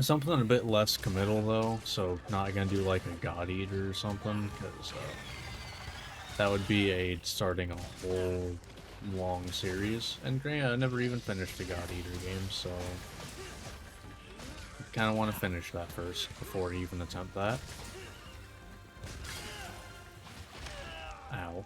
Something a bit less committal though, so not gonna do like a God Eater or something, because that would be a starting a whole long series. And granted, I never even finished a God Eater game, so kind of want to finish that first before you even attempt that. Ow.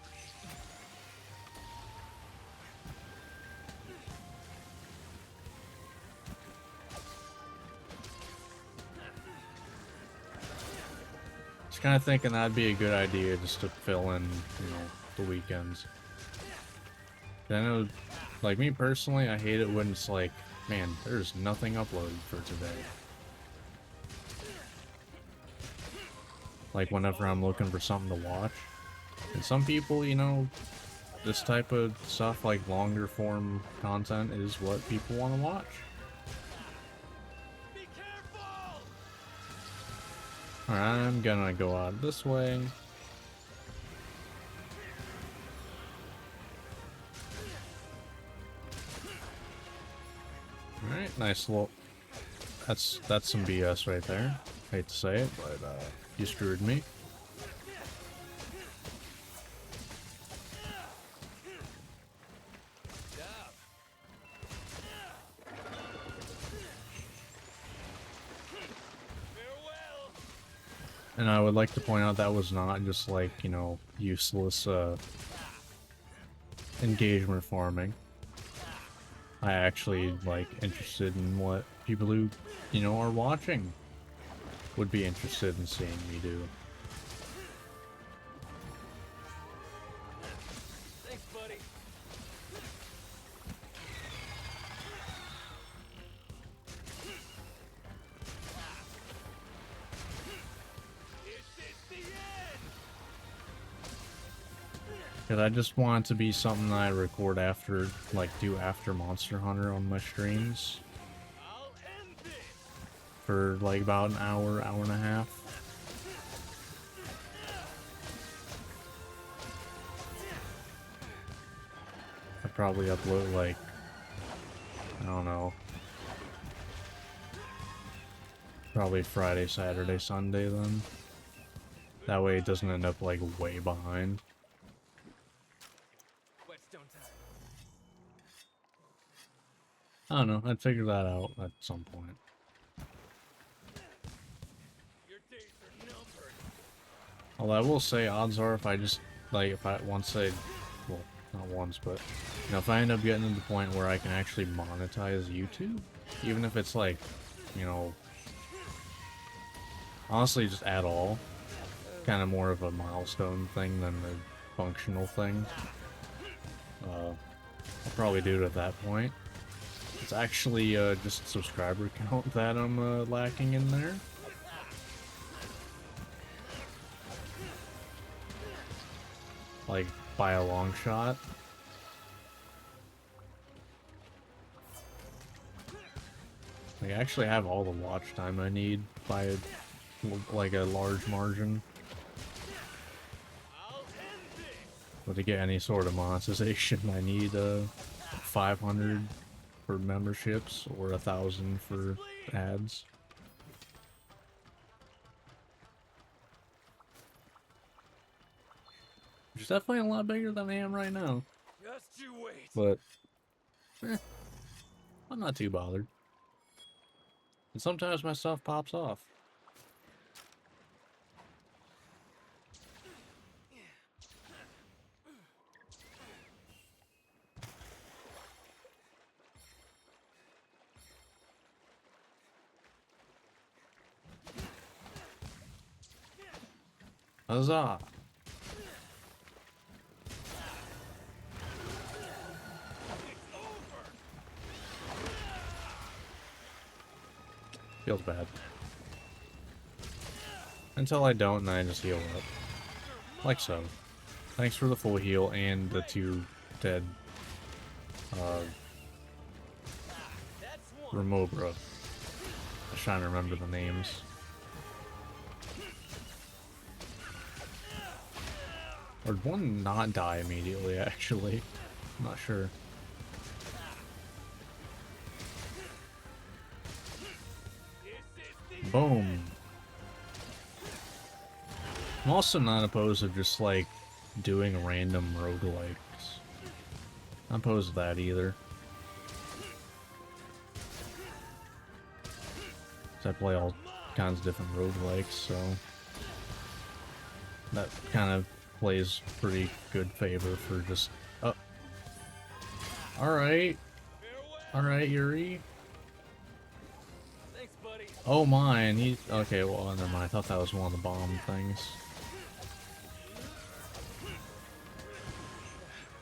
Just kind of thinking that'd be a good idea just to fill in, you know, the weekends. I know, like me personally, I hate it when it's like, man, there's nothing uploaded for today. Like whenever I'm looking for something to watch. And some people, you know, this type of stuff, like longer form content, is what people want to watch. Be careful! Alright, I'm gonna go out this way. Alright, nice little... That's some BS right there. Hate to say it, but you screwed me. Farewell! And I would like to point out that was not just like, you know, useless engagement farming. I actually like interested in what people who, you know, are watching would be interested in seeing me do. Thanks, buddy. This is the end! Cause I just want it to be something that I record after, like do after Monster Hunter on my streams I'll end this! for like about an hour, hour and a half. I'd probably upload like, I don't know, probably Friday, Saturday, Sunday then. That way it doesn't end up like way behind. Whetstone time. I don't know, I'd figure that out at some point. Your days are numbered. Although I will say, odds are if I just, like, if I, once I, well, not once, but, you know, if I end up getting to the point where I can actually monetize YouTube, even if it's like, you know, honestly just at all, kind of more of a milestone thing than a functional thing, I'll probably do it at that point. It's actually just subscriber count that I'm lacking in there. Like, by a long shot. Like, I actually have all the watch time I need by a, like a large margin. I'll end this! But to get any sort of monetization, I need 500 for memberships or 1,000 for ads. Which is definitely a lot bigger than I am right now. Just you wait. But I'm not too bothered. And sometimes my stuff pops off. Huzzah! Feels bad. Until I don't, and I just heal up. Like so. Thanks for the full heal and the 2 dead That's one. Remobra. I'm trying to remember the names. Or did one not die immediately, actually? I'm not sure. Boom. I'm also not opposed to just, like, doing random roguelikes. Not opposed to that either. 'Cause I play all kinds of different roguelikes, so that kind of plays pretty good favor for just... Oh. Alright. Alright, Yuri. Thanks, buddy. Oh, mine. He... Okay, well, never mind. I thought that was one of the bomb things.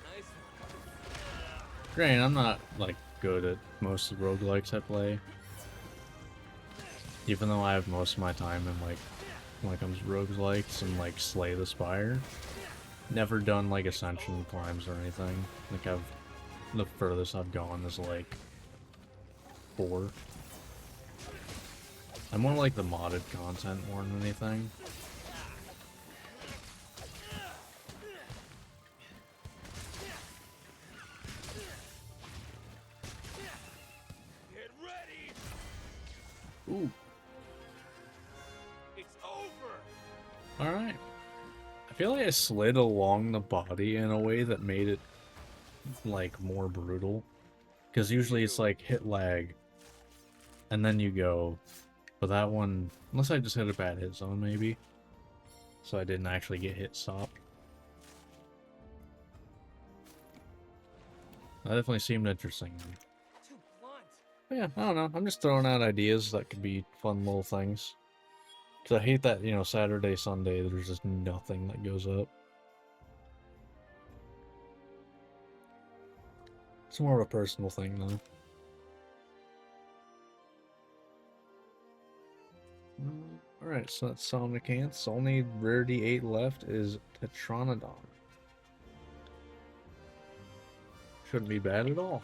Nice one. Granted, I'm not, like, good at most of the roguelikes I play. Even though I have most of my time in, like, when it comes to roguelikes and, like, Slay the Spire. Never done, like, Ascension climbs or anything. Like, the furthest I've gone is, like, 4. I more like the modded content more than anything. Get ready. Ooh. It's over. Alright. I feel like I slid along the body in a way that made it, like, more brutal. Because usually it's like hit lag, and then you go. But that one, unless I just hit a bad hit zone, maybe. So I didn't actually get hit stopped. That definitely seemed interesting. Too blunt. But yeah, I don't know. I'm just throwing out ideas that could be fun little things. Because I hate that, you know, Saturday, Sunday, there's just nothing that goes up. It's more of a personal thing, though. Alright, so that's Sonic Ants. Only Rarity 8 left is Tetranodon. Shouldn't be bad at all.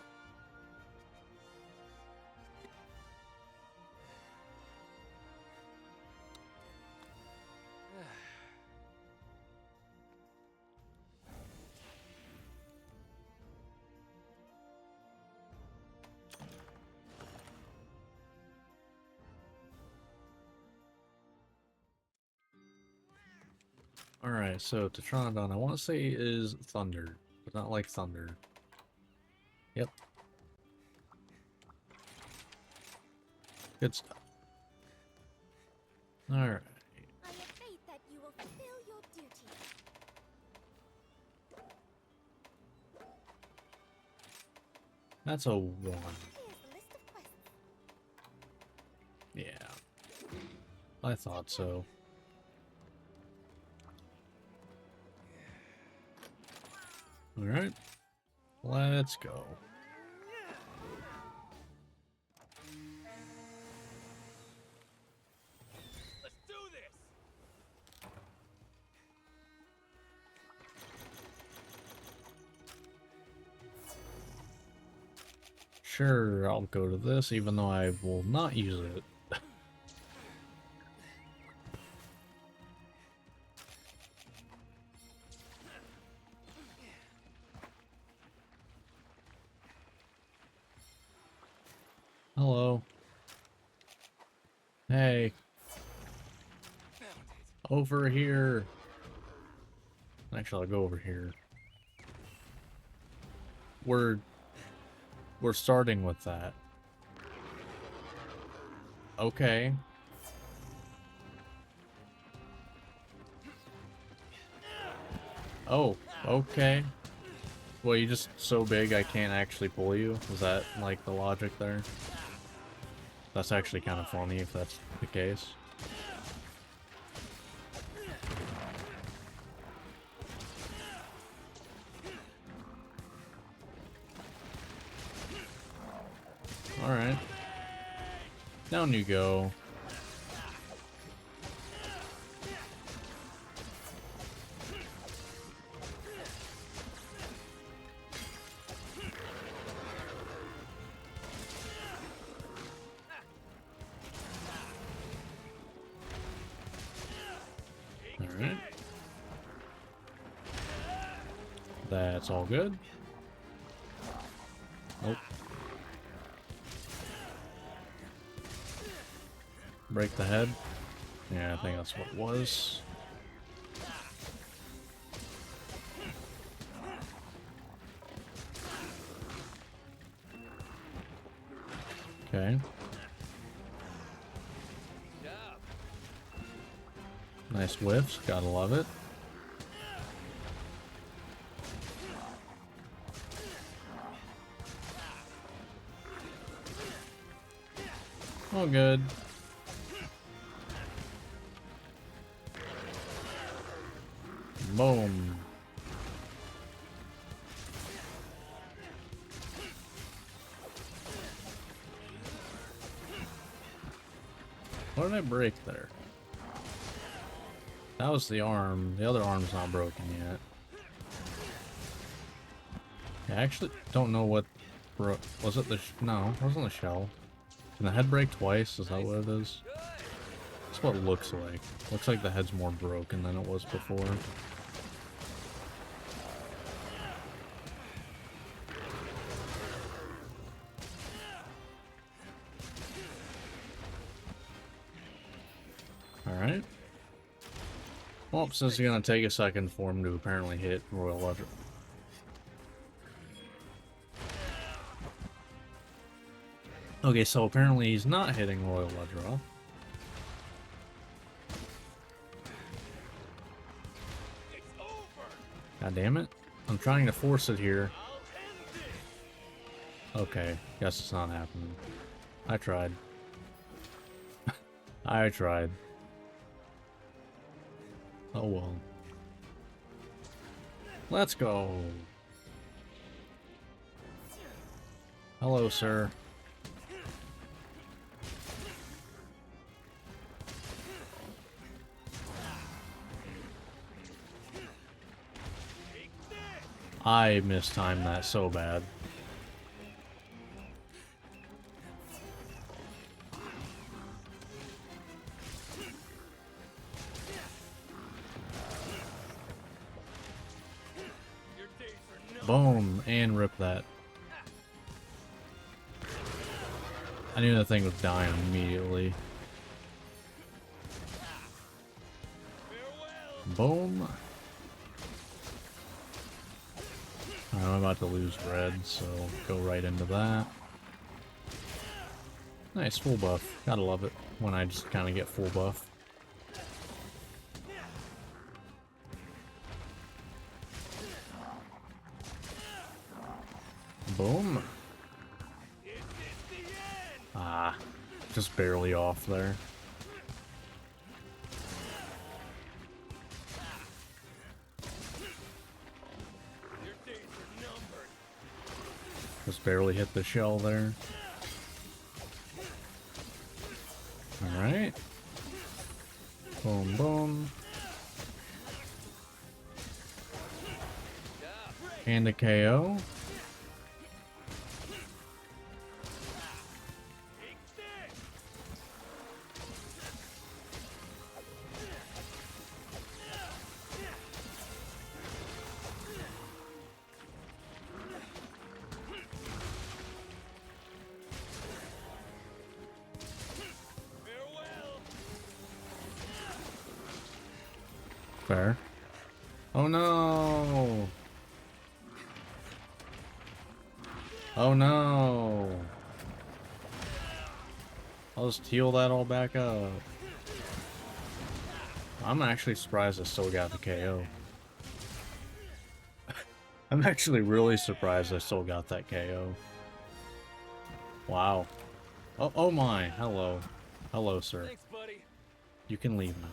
Alright, so Tetranodon, I want to say is Thunder, but not like Thunder. Yep. Good stuff. Alright. I have faith that you will fulfill your duty. That's a 1. Here's the list of quests. Yeah. I thought so. Alright. Let's go. Let's do this. Sure, I'll go to this, even though I will not use it. Hello. Hey. Found it. Over here. Actually, I'll go over here. We're starting with that. Okay. Oh, okay. Well, you're just so big I can't actually pull you? Is that, like, the logic there? That's actually kind of funny if that's the case. Alright. Down you go. Alright. That's all good. Nope. Break the head. Yeah, I think that's what it was. Okay. Nice whiffs, gotta love it. All good. Boom. What did I break there? That was the arm. The other arm's not broken yet. I actually don't know what broke. Was it the no, it wasn't the shell. Can the head break twice? Is that what it is? That's what it looks like. Looks like the head's more broken than it was before. Alright. Well, since it's gonna take a second for him to apparently hit Royal Ledger. Okay, so apparently he's not hitting Royal Ledger. God damn it. I'm trying to force it here. Okay, guess it's not happening. I tried. I tried. Oh well. Let's go. Hello, sir. I mistimed that so bad. Boom, and rip that. I knew that thing was dying immediately. Boom. I'm about to lose red, so go right into that. Nice, full buff. Gotta love it when I just kind of get full buff. Boom. Ah, just barely off there. Just barely hit the shell there. Alright. Boom, boom. And a KO. Fair. Oh no! Oh no! I'll just heal that all back up. I'm actually surprised I still got the KO. I'm actually really surprised I still got that KO. Wow. Oh, oh my. Hello. Hello, sir. Thanks, buddy. You can leave now.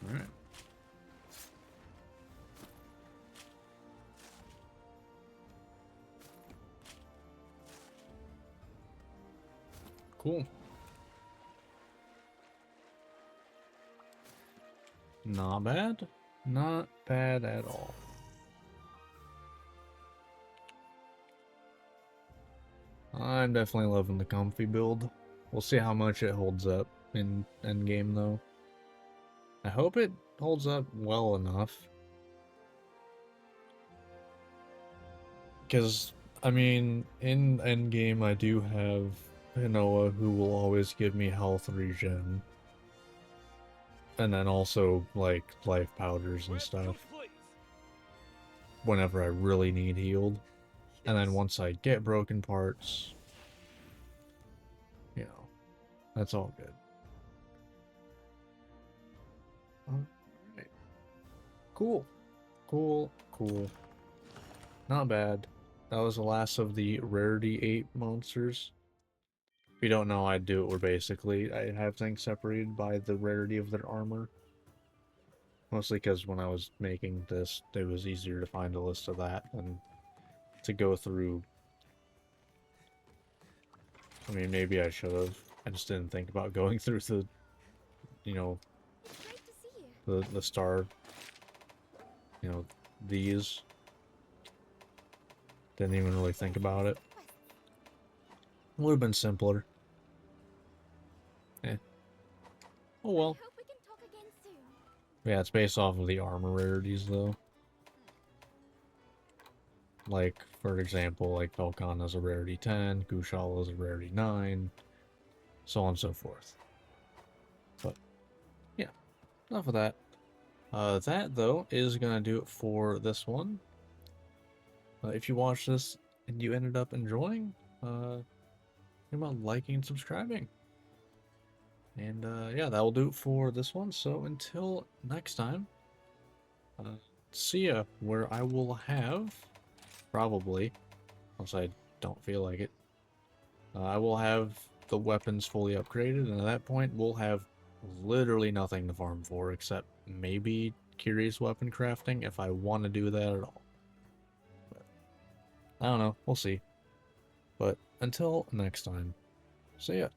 Alright. Cool. Not bad. Not bad at all. I'm definitely loving the comfy build. We'll see how much it holds up. in Endgame, though. I hope it holds up well enough. Because, I mean, in Endgame, I do have Hinoa, who will always give me health regen. And then also, like, life powders and Rep stuff complete. whenever I really need healed. And then Yes. once I get broken parts, you know, that's all good. Alright. Cool. Cool. Cool. Not bad. That was the last of the Rarity 8 monsters. If you don't know, I do it where basically I have things separated by the rarity of their armor. Mostly because when I was making this, it was easier to find a list of that than to go through. I mean, maybe I should have. I just didn't think about going through the, you know, It's great to see you. the star, you know, these. Didn't even really think about it. It would have been simpler. Eh. Oh well. Hope we can talk again soon. Yeah, it's based off of the armor rarities, though. Like, for example, like Velkan is a rarity 10, Gushal is a rarity 9, so on and so forth. But, yeah, enough of that. That, though, is gonna do it for this one. If you watched this and you ended up enjoying, think about liking and subscribing. And, yeah, that will do it for this one. So, until next time, see ya, where I will have, probably, unless I don't feel like it, I will have the weapons fully upgraded, and at that point, we'll have literally nothing to farm for, except maybe curious weapon crafting, if I want to do that at all. But, I don't know, we'll see. But until next time, see ya.